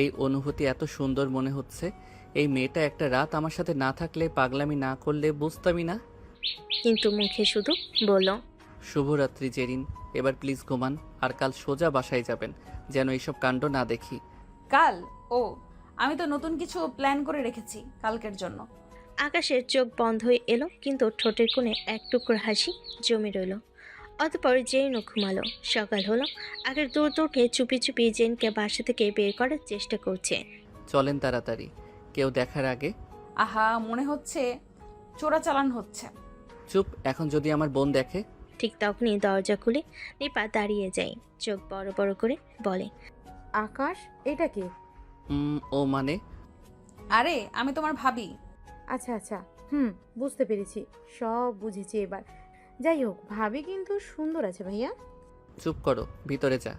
এই অনুভূতি এত সুন্দর মনে হচ্ছে। এই মেয়েটা একটা রাত আমার সাথে না থাকলে, পাগলামি না করলে বুঝতামই না। কিন্তু মুখে শুধু বলল, শুভরাত্রি জেরিন। এবার প্লিজ ঘুমান, আর কাল সোজা বাসায় যাবেন, যেন এইসব কাণ্ড না দেখি। কাল? ও, আমি তো নতুন কিছু প্ল্যান করে রেখেছি কালকের জন্য। আকাশের চোখ বন্ধ হয়ে এলো, কিন্তু ঠোঁটের কোণে এক টুকরো হাসি জমে রইল। অতপর জেনও ঘুমালো। সকাল হলো। আগের দূর উঠে চুপি চুপি জেনকে বাসা থেকে বের করার চেষ্টা করছে। চলেন তাড়াতাড়ি, কেউ দেখার আগে। আহা, মনে হচ্ছে চোরাচালান হচ্ছে। চুপ, এখন যদি আমার বোন দেখে? ঠিক তখনই দরজা খুলে নিপা দাঁড়িয়ে যায়, চোখ বড় বড় করে বলে, আকাশ, এটা কে? ও মানে? আরে, আমি তোমার ভাবি। আচ্ছা আচ্ছা, বুঝতে পেরেছি, সব বুঝেছি এবার। যাই হোক, ভাবি কিন্তু সুন্দর আছে ভাইয়া। চুপ করো, ভিতরে যা।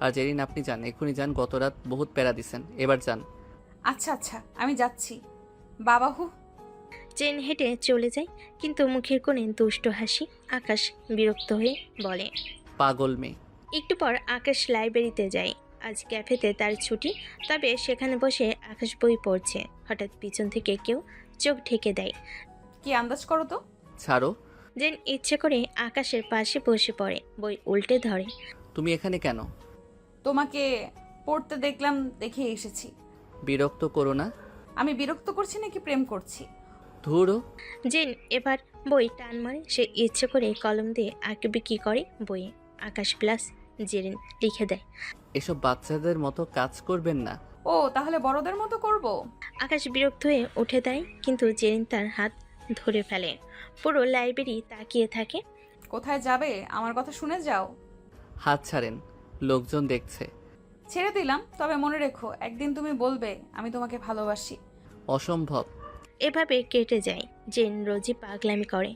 আর জেরিন আপনি যান, এক্ষুনি যান, গত রাত বহুত প্যারা দিছেন, এবার যান। আচ্ছা আচ্ছা, আমি যাচ্ছি। বাবাহু। জেন হেঁটে চলে যায়, কিন্তু মুখের কোণে দুষ্ট হাসি। আকাশ বিরক্ত হয়ে বলে, পাগল মেয়ে। একটু পর আকাশ লাইব্রেরিতে যায়। আজ ক্যাফেতে তার ছুটি, তবে সেখানে বসে আকাশ বই পড়ছে। হঠাৎ পিছন থেকে কেউ চোখ ঢেকে দেয়। কি আন্দাজ করো তো? ছাড়ো। জেন ইচ্ছে করে আকাশের পাশে বসে পড়ে, বই উল্টে ধরে। তুমি এখানে কেন? তোমাকে পড়তে দেখলাম, দেখে এসেছি। বিরক্ত করো না। আমি বিরক্ত করছি নাকি প্রেম করছি? ধুরো। জেন এবার বই টান মারে। সে ইচ্ছে করে কলম দিয়ে আঁকিবিকি করে বইয়ে। আকাশ প্লাস জেরিন লিখে দেয়। এসব বাচ্চাদের মতো কাজ করবেন না। ও, তাহলে বড়দের মতো করব? আকাশ বিরক্ত হয়ে উঠে দেয়, কিন্তু জেরিন তার হাত ধরে ফেলে। পুরো লাইব্রেরি তাকিয়ে থাকে। কোথায় যাবে? আমার কথা শুনে যাও। হাত ছাড়েন, লোকজন দেখছে। ছেড়ে দিলাম, তবে মনে রেখো, একদিন তুমি বলবে আমি তোমাকে ভালোবাসি। অসম্ভব। এভাবে কেটে যায়। জেন রোজই পাগলামি করে।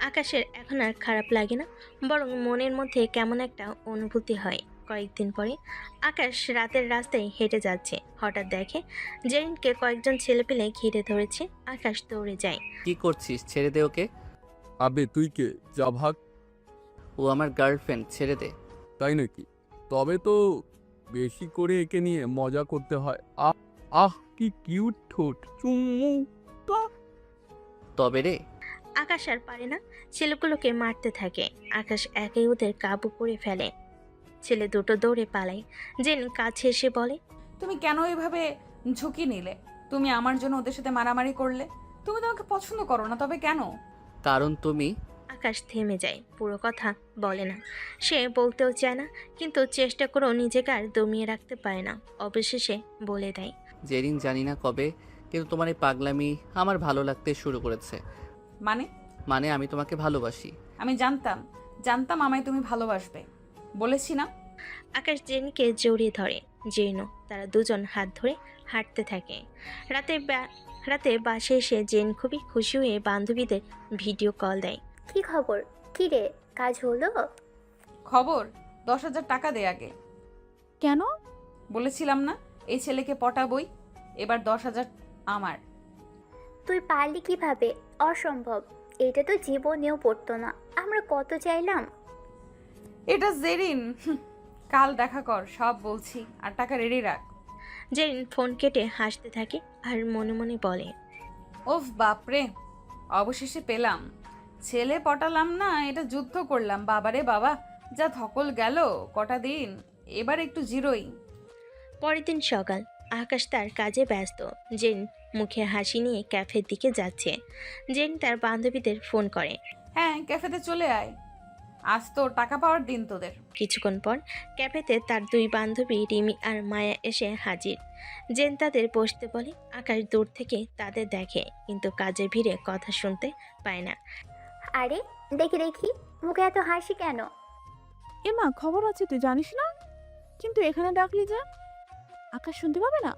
আকাশের এখন আর খারাপ লাগে না, বরং মনের মধ্যে কেমন একটা অনুভূতি হয়। কয়েকদিন পরে আকাশ রাতের রাস্তায় হেঁটে যাচ্ছে। হঠাৎ দেখে জেরিনকে কয়েকজন ছেলেপেলে ঘিরে ধরেছে। আকাশ দৌড়ে যায়। কি করছিস? ছেড়ে দে ওকে। আবে তুই কে? যা ভাগ। ও আমার গার্লফ্রেন্ড, ছেড়ে দে। তাই নাকি? তবে তো বেশি করে একে নিয়ে মজা করতে হয়। আহ আহ, কি কিউট ঠোঁট, চুম্মু। তবে রে। আকাশ আর পারে না, ছেলেগুলোকে মারতে থাকে। আকাশ একাই ওদের কাবু করে ফেলে। ছেলে দুটো দৌড়ে পালায়। জেন কাছে এসে বলে, তুমি কেন এভাবে ঝুঁকি নিলে? তুমি আমার জন্য ওদের সাথে মারামারি করলে। তুমি তো আমাকে পছন্দ করো না, তবে কেন? কারণ তুমি। আকাশ থেমে যায়, পুরো কথা বলে না। সে বলতেও চায় না, কিন্তু চেষ্টা করেও নিজেকে আর দমিয়ে রাখতে পারে না। অবশেষে বলে দেয়, জেরিন জানি না কবে, কিন্তু তোমার এই পাগলামি আমার ভালো লাগতে শুরু করেছে। মানে? মানে আমি তোমাকে ভালোবাসি। আমি জানতাম, জানতাম আমায় তুমি ভালোবাসবে, বলেছি না? আকাশ জেনকে জড়িয়ে ধরে। জেনও। তারা দুজন হাত ধরে হাঁটতে থাকে। রাতে বাসে এসে জেন খুবই খুশি হয়ে বান্ধবীদের ভিডিও কল দেয়। কি খবর? কি রে, কাজ হলো? খবর? 10,000 টাকা দে আগে। কেন? বলেছিলাম না এই ছেলেকে পটাবই, এবার 10,000 আমার। তুই পারলি কিভাবে? অসম্ভব, এটা তো জীবনেও পড়তো না। আমরা কত চাইলাম। এটা জেরিন। কাল দেখা কর, সব বলছি, আর টাকা রেডি রাখ। জেরিন ফোন কেটে হাসতে থাকে আর মনে মনে বলে, ওফ বাপরে, অবশেষে পেলাম। ছেলে পটালাম না, এটা যুদ্ধ করলাম। বাবারে বাবা, যা ধকল গেল কটা দিন, এবার একটু জিরোই। পরের দিন সকাল। আকাশ তার কাজে ব্যস্ত। জেন মুখে হাসি নিয়ে ক্যাফের দিকে যাচ্ছে। জেন তার বান্ধবীদের ফোন করে। হ্যাঁ, ক্যাফেতে চলে আয়, আজ তো টাকা পাওয়ার দিন তোদের। কিছুক্ষণ পর ক্যাফেতে তার দুই বান্ধবী রিমি আর মায়া এসে হাজির। জেন তাদের বসতে বলে। আকাশ দূর থেকে তাদের দেখে, কিন্তু কাজের ভিড়ে কথা শুনতে পায় না। আরে দেখি দেখি, মুখে এত হাসি কেন? এমা, খবর আছে, তুই জানিস না? কিন্তু এখানে ডাকলি যে আকাশ শুনতে পাবে না?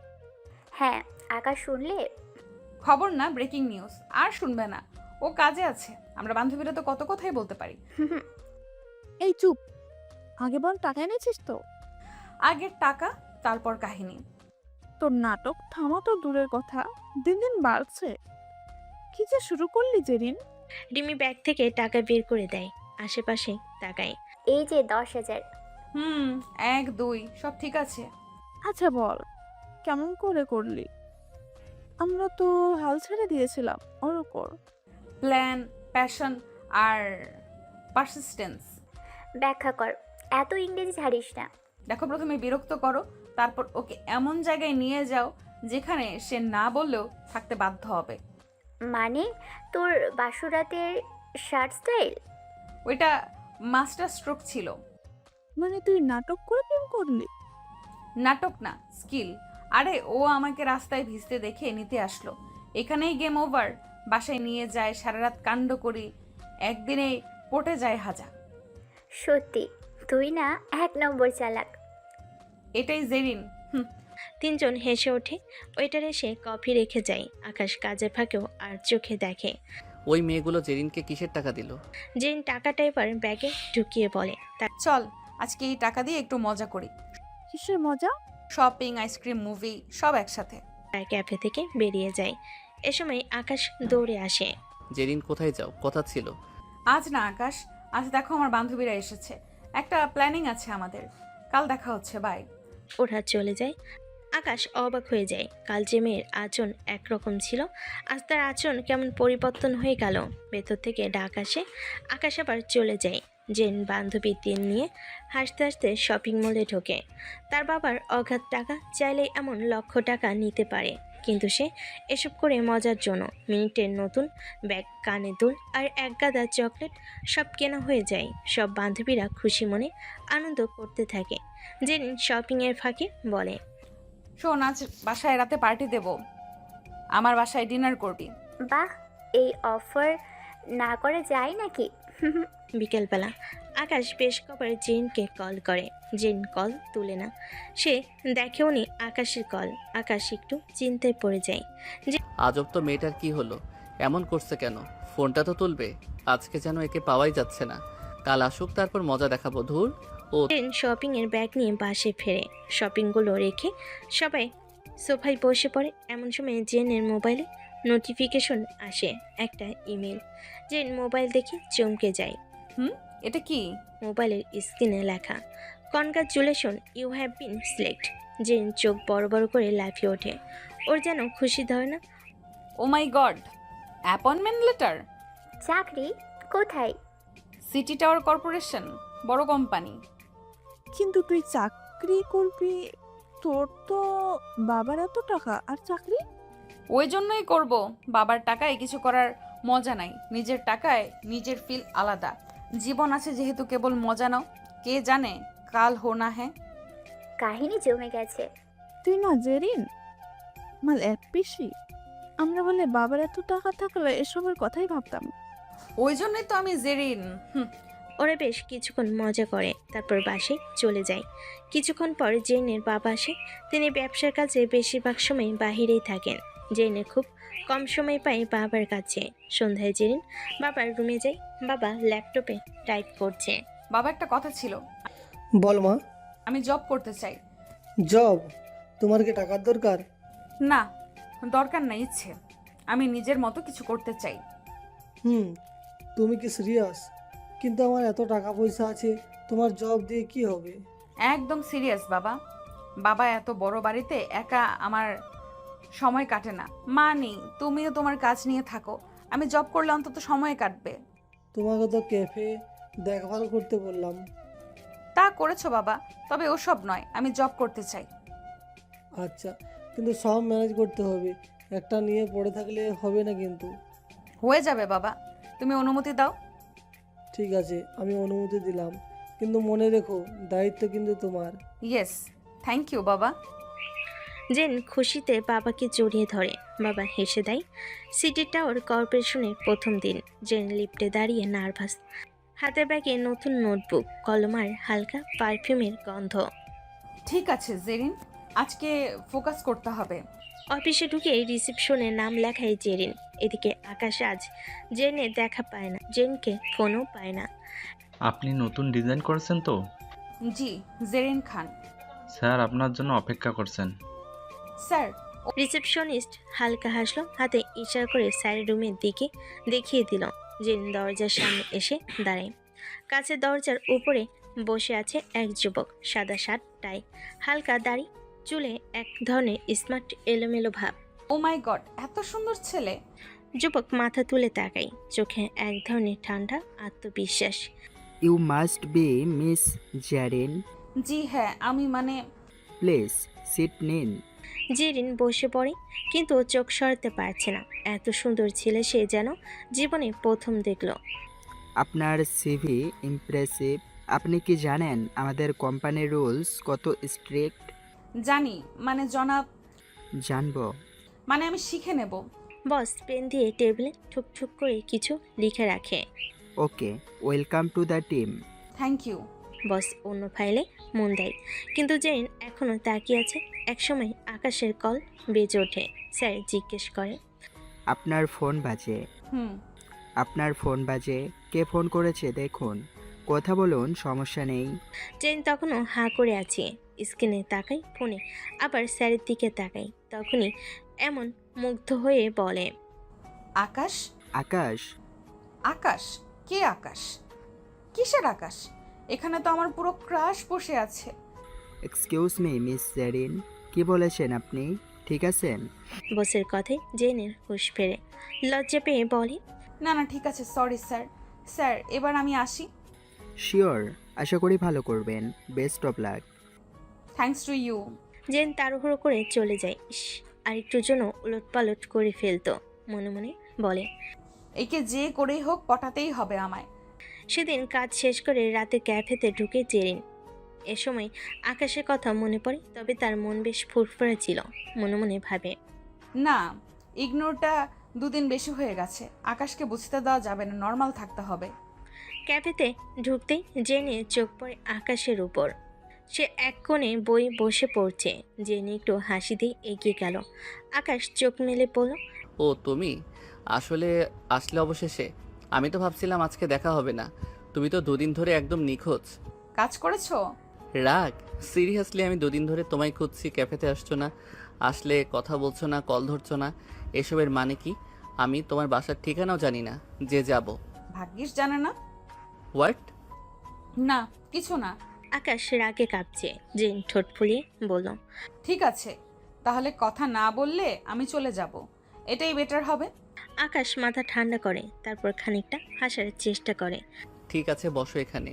হ্যাঁ, আকাশ শুনলে। খবর না, ব্রেকিং নিউজ। আর শুনবে না, ও কাজে আছে। আমরা বান্ধবীরা তো কত কথাই বলতে পারি। এই চুপ, আগে বল, টাকা এনেছিস তো? আগের টাকা, তারপর কাহিনী। তোর নাটক থামা তো দূরের কথা, দিন দিন বাড়ছে। কি যে শুরু করলি জেরিন? রিমি ব্যাগ থেকে টাকা বের করে দেয়। আশেপাশে তাকায়। এই যে 10,000। 1, 2 সব ঠিক আছে। আচ্ছা বল, কেমন করে করলি? আমরা তো হাল ছেড়ে দিয়েছিলাম, ওর ওপর। প্ল্যান, প্যাশন আর পারসিস্টেন্স। ব্যাখ্যা কর, এত ইংরেজি ছাড়িস না। দেখো, প্রথমে বিরক্ত করো, তারপর ওকে এমন জায়গায় নিয়ে যাও যেখানে সে না বললেও থাকতে বাধ্য হবে। মানে তোর বাসুরাতের শার্ট স্টাইল? ওইটা মাস্টার স্ট্রোক ছিল। মানে তুই নাটক করে প্রেম করলি? নাটক না, স্কিল। আরে ও আমাকে রাস্তায় ভিজতে দেখে নিতে আসলো, এখানেই গেম ওভার। বাসায় নিয়ে যায়, সারা রাত কাণ্ড করি, একদিনে পটে যায় হাজার। সত্যি তুই না 1 নম্বর চালাক। এটাই জেরিন। তিনজন হেসে ওঠে। ওয়েটার এসে কফি রেখে যায়। আকাশ কাজের ফাঁকেও আর চোখে দেখে। ওই মেয়েগুলো জেরিনকে কিসের টাকা দিল? জেরিন টাকাটা এবার ব্যাগে ঢুকিয়ে বলে, তার চল আজকে এই টাকা দিয়ে একটু মজা করি। কিসের মজা? শপিং, আইসক্রিম, মুভি সব একসাথে। ক্যাফে থেকে বেরিয়ে যায়। এ সময় আকাশ দৌড়ে আসে। জেরিন কোথায় যাও? কথা ছিল। আজ না আকাশ, আজ দেখো আমার বান্ধবীরা এসেছে, একটা প্ল্যানিং আছে আমাদের, কাল দেখা হচ্ছে, বাই। ওরা চলে যায়। আকাশ অবাক হয়ে যায়। কাল যে মেয়ের আচরণ একরকম ছিল, আজ তার আচরণ কেমন পরিবর্তন হয়ে গেল। ভেতর থেকে ডাক আসে। আকাশ আবার চলে যায়। জেন বান্ধবীর দিন নিয়ে হাসতে হাসতে শপিং মলে ঢোকে। তার বাবার অগাধ টাকা, চাইলে এমন লক্ষ টাকা নিতে পারে, কিন্তু সে এসব করে মজার জন্য। মিনিটের নতুন ব্যাগ, কানে দুল আর এক গাদা চকলেট সব কেনা হয়ে যায়। সব বান্ধবীরা খুশি মনে আনন্দ করতে থাকে। জেন শপিংয়ের ফাঁকে বলে, শোন, আজ বাসায় রাতে পার্টি দেব, আমার বাসায় ডিনার করবি। বাহ, এই অফার না করে যায় নাকি? বিকেলবেলা আকাশ বেশ কবার জেনকে কল করে। জেন কল তুলে না। সে দেখেও নি আকাশের কল। আকাশ একটু চিন্তায় পড়ে যায়। আজব তো, মেয়েটার কি হলো? এমন করছে কেন? ফোনটা তো তুলবে। আজকে যেন একে পাওয়াই যাচ্ছে না। কাল আসুক, তারপর মজা দেখাবো। ধুর। জেন শপিংয়ের ব্যাগ নিয়ে বাসে ফেরে। শপিংগুলো রেখে সবাই সোফায় বসে পড়ে। এমন সময় জেনের মোবাইলে নোটিফিকেশন আসে, একটা ইমেল। জেন মোবাইল দেখে চমকে যায়। এটা কি? মোবাইলের স্ক্রিনে লেখা, congratulation, you have been select. জেন চোখ বড় বড় করে লাফিয়ে ওঠে। ওর যেন খুশি ধরে না। ও মাই গড, অ্যাপয়েন্টমেন্ট লেটার! চাকরি কোথায়? সিটি টাওয়ার কর্পোরেশন, বড় কোম্পানি। কিন্তু তুই চাকরি করবি? তোর তো বাবার এত টাকা, আর চাকরি? ওই জন্যই করব, বাবার টাকায় কিছু করার মজা নাই, নিজের টাকায় নিজের ফিল আলাদা। জীবন আছে যেহেতু কেবল মজা নাও, কে জানে কাল হো না হ্যাঁ। কাহিনী জমে গেছে। তুই না জেরিন, মাল এক পিসি। আমরা বলে বাবার এত টাকা থাকলে এসবের কথাই ভাবতাম। ওই জন্যই তো আমি জেরিন। ওরা বেশ কিছুক্ষণ মজা করে, তারপর বাসে চলে যায়। কিছুক্ষণ পর জেনের বাবা আসে। তিনি ব্যবসার কাজে বেশিরভাগ সময় বাহিরেই থাকেন। জেনে খুব কম সময় পায় বাবার কাছে। সন্ধ্যায় জেরিন বাবার রুমে যায়। বাবা ল্যাপটপে টাইপ করছে। বাবা, একটা কথা ছিল, বল মা। আমি জব করতে চাই। জব? তোমার কি টাকার দরকার? না, দরকার নাই, ইচ্ছে। আমি নিজের মতো কিছু করতে চাই। তুমি কি সিরিয়াস? কিন্তু আমার এত টাকা পয়সা আছে, তোমার জব দিয়ে কি হবে? একদম সিরিয়াস বাবা। বাবা, এত বড় বাড়িতে একা আমার সময় কাটে না। মা নেই, তুমিও তোমার কাজ নিয়ে থাকো, আমি জব করলে অন্তত সময় কাটবে। তোমাকে তো ক্যাফে দেখভাল করতে বললাম। তা করেছো বাবা, তবে ওসব নয়, আমি জব করতে চাই। আচ্ছা, কিন্তু সব ম্যানেজ করতে হবে, একটা নিয়ে পড়ে থাকলে হবে না কিন্তু। হয়ে যাবে বাবা, তুমি অনুমতি দাও। ঠিক আছে, আমি অনুমতি দিলাম, কিন্তু মনে রেখো দায়িত্ব কিন্তু তোমার। ইয়েস, থ্যাংক ইউ বাবা। জেন খুশিতে বাবাকে জড়িয়ে ধরে। বাবা হেসে দেয়। সিটি টাওয়ার কর্পোরেশনের প্রথম দিন। জেন লিফটে দাঁড়িয়ে নার্ভাস। হাতের ব্যাগে নতুন নোটবুক, কলম আর হালকা পারফিউমের গন্ধ। ঠিক আছে জেরিন, আজকে ফোকাস করতে হবে। অফিসে ঢুকে রিসেপশনে নাম লেখায় জেরিন। এদিকে আকাশ আজ জেনের দেখা পায় না, জেনকে ফোনও পায় না। আপনি নতুন ডিজাইন করেছেন তো? জি, জেরিন খান। স্যার আপনার জন্য অপেক্ষা করছেন। স্যার। রিসেপশনিস্ট হালকা হাসলো, হাতে ইশারা করে স্যারের রুমের দিকে দেখিয়ে দিল। জেন দরজার সামনে এসে দাঁড়ায়। কাছে দরজার উপরে বসে আছে এক যুবক। সাদা শার্ট, টাই, হালকা দাড়ি, চুলে এক ধরনের স্মার্ট এলোমেলো ভাব। ও মাই গড, এত সুন্দর ছেলে। যুবক মাথা তুলে তাকায়, চোখে এক ধরনের ঠান্ডা আত্মবিশ্বাস। You must be miss Jerin. জি হ্যাঁ, আমি মানে প্লিজ সিট নিন। জেরিন বসে পড়ে, কিন্তু চোখ সরাতে পারছে না। এত সুন্দর ছেলে সে যেন জীবনে প্রথম দেখলো। আপনার সিভি ইমপ্রেসিভ। আপনি কি জানেন আমাদের কোম্পানির রুলস কত স্ট্রিক্ট? জানি, মানে জনাব, জানবো। মানে আমি শিখে নেব। বস পেন দিয়ে টেবিলে ঠুকঠুক করে কিছু লিখে রাখে। Okay, welcome to the team. Thank you. Boss অন্য ফাইলে মন দেয়, কিন্তু জেরিন এখনও তাকিয়ে আছে। একসময় আকাশের কল বেজে ওঠে। স্যার জিজ্ঞেস করে, আপনার ফোন বাজে। হুম। আপনার ফোন বাজে। কে ফোন করেছে দেখুন, কথা বলুন, সমস্যা নেই। জেরিন তখনও হাঁ করে আছে। স্ক্রিনে তাকাই ফোনে, আবার স্যারের দিকে তাকাই। তখনই এমন মুগ্ধ হয়ে বলে, আকাশ? আকাশ? আকাশ? কে আকাশ? কিসের আকাশ? এখানে তো আমার পুরো ক্রাশ বসে আছে। এক্সকিউজ মি মিস জেরিন, কি বলেছেন আপনি? ঠিক আছেন? বসের কথায় জেনের হুঁশ ফেরে। লজ্জা পেয়ে বলে, না না, ঠিক আছে, সরি স্যার। স্যার, এবার আমি আসি। শিওর, আশা করি ভালো করবেন। Best of luck. Thanks to you. জেন তাড়াহুড়ো করে চলে যায়। ইস, আরেকটুর জন্য উলটপালট করে ফেলতো। মনে মনে বলে, একে যে করেই হোক পটাতেই হবে আমায়। সেদিন কাজ শেষ করে রাতে ক্যাফেতে ঢুকে জেরিন। এ সময় আকাশের কথা মনে পড়ে, তবে তার মন বেশ ফুরফুরে ছিল। মনে মনে ভাবে, না, ইগনোরটা দুদিন বেশি হয়ে গেছে। আকাশকে বুঝতে দেওয়া যাবে না, নর্মাল থাকতে হবে। ক্যাফেতে ঢুকতেই জেনে চোখ পড়ে আকাশের উপর। সে এক কোণে বই বসে পড়ছে। জেনে একটু হাসি দিয়ে এগিয়ে গেল। আকাশ চোখ মেলে পড়ল। ও তুমি আসলে আসলে অবশেষে। আমি তো ভাবছিলাম আজকে দেখা হবে না। তুমি তো দুদিন ধরে একদম নিখোঁজ। কাজ করেছো? রাগ? সিরিয়াসলি আমি দুদিন ধরে তোমায় খুঁজছি, ক্যাফেতে আসছো না, আসলে কথা বলছো না, কল ধরছো না। এসবের মানে কি? আমি তোমার বাসার ঠিকানাও জানি না যে যাব। ভাগ্যিস জানে না। হোয়াট? না, কিছু না। আকাশ রাগে কাঁপছে। জেন ঠোঁট ফুলিয়ে বলল, ঠিক আছে, তাহলে কথা না বললে আমি চলে যাব। এটাই বেটার হবে। আকাশ মাথা ঠান্ডা করে, তারপর খানিকটা হাসার চেষ্টা করে। ঠিক আছে, বসো এখানে।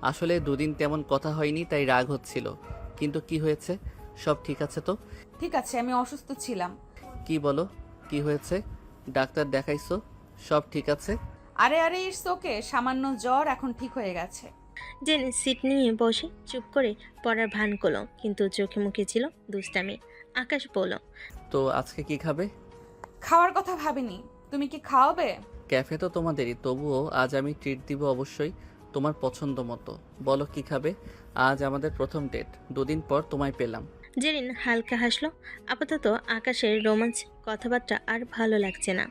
আসলে দুদিন তেমন কথা হয়নি, তাই রাগ হচ্ছিল। কিন্তু কি হয়েছে? সব ঠিক আছে তো? ঠিক আছে, আমি অসুস্থ ছিলাম। কি বলো, কি হয়েছে? ডাক্তার দেখাইছো? সব ঠিক আছে? আরে আরে, ইটস ওকে, সামান্য জ্বর, এখন ঠিক হয়ে গেছে। জেন সিট নিয়ে বসে চুপ করে পড়ার ভান করলো, কিন্তু চোখে মুখে ছিল দুষ্টামি। আকাশ বলল, তো আজকে কি খাবে? খাওয়ার কথা ভাবিনি। তুমি কি খাওয়াবে? ক্যাফে তো তোমাদেরই, তবুও আজ আমি ট্রিট দিব অবশ্যই, তোমার পছন্দ মতো। বলো কি খাবে? আজ আমাদের প্রথম ডেট, দুদিন পর তোমায় পেলাম। জেরিন হালকা হাসলো। আপাতত আকাশের রোমাঞ্চ কথাবার্তা আর ভালো লাগছে না,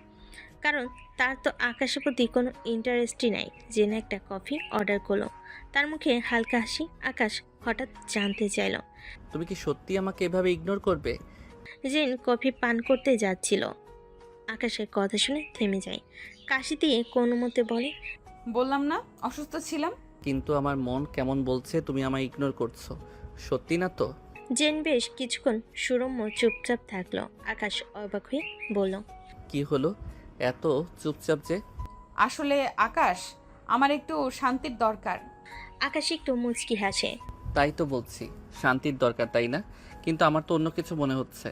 কারণ তার তো আকাশের প্রতি কোনো ইন্টারেস্টই নাই। জেন একটা কফি অর্ডার করলো। তার মুখে হালকা হাসি। আকাশ হঠাৎ জানতে চাইল, তুমি কি সত্যি আমাকে এভাবে ইগনোর করবে? জেন কফি পান করতে যাচ্ছিল। আকাশের কথা শুনে থেমে যায়। কাশি দিয়ে কোনো মতে বলে, বললাম না অসুস্থ ছিলাম। কিন্তু আমার মন কেমন বলছে তুমি আমায় ইগনোর করছো। সত্যি না তো? জেন বেশ কিছুক্ষণ সুরম্য চুপচাপ থাকলো। আকাশ অবাক হয়ে বলল, কি হলো এত চুপচাপ যে? আসলে আকাশ, আমার একটু শান্তির দরকার। আকাশ একটু মুচকি হাসে। তাই তো বলছি, শান্তির দরকার, তাই না? কিন্তু আমার তো অন্য কিছু মনে হচ্ছে।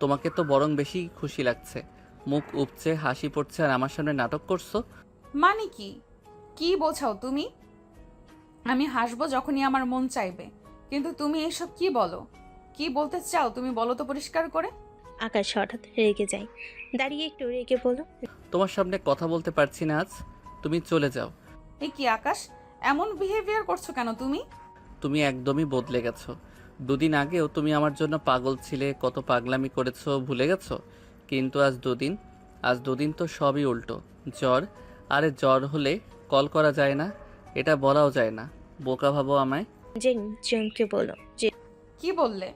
তোমাকে তো বরং বেশি খুশি লাগছে, মুখ উপচে হাসি পড়ছে, আর আমার সামনে নাটক করছো। মানে কি? কি বোঝাও তুমি? আমি হাসবো যখনই আমার মন চাইবে, কিন্তু তুমি এসব কি বলো? কি বলতে চাও তুমি, বলো তো পরিষ্কার করে। আকাশ হঠাৎ রেগে যায়। দাঁড়িয়ে একটু রেগে বলল, তোমার সামনে কথা বলতে পারছি না আজ, তুমি চলে যাও। এ কি আকাশ, এমন বিহেভিয়ার করছো কেন তুমি? তুমি একদমই বদলে গেছো। দুদিন আগেও তুমি আমার জন্য পাগল ছিলে, কত পাগলামি করেছো, ভুলে গেছো? কিন্তু আজ দুদিন তো সবই উল্টো। জ্বর, আরে জ্বর হলে কল করা যায় না, এটা বলাও যায় না। বোকা ভাবো আমায়? জেন চমকে বলল, কি বললে?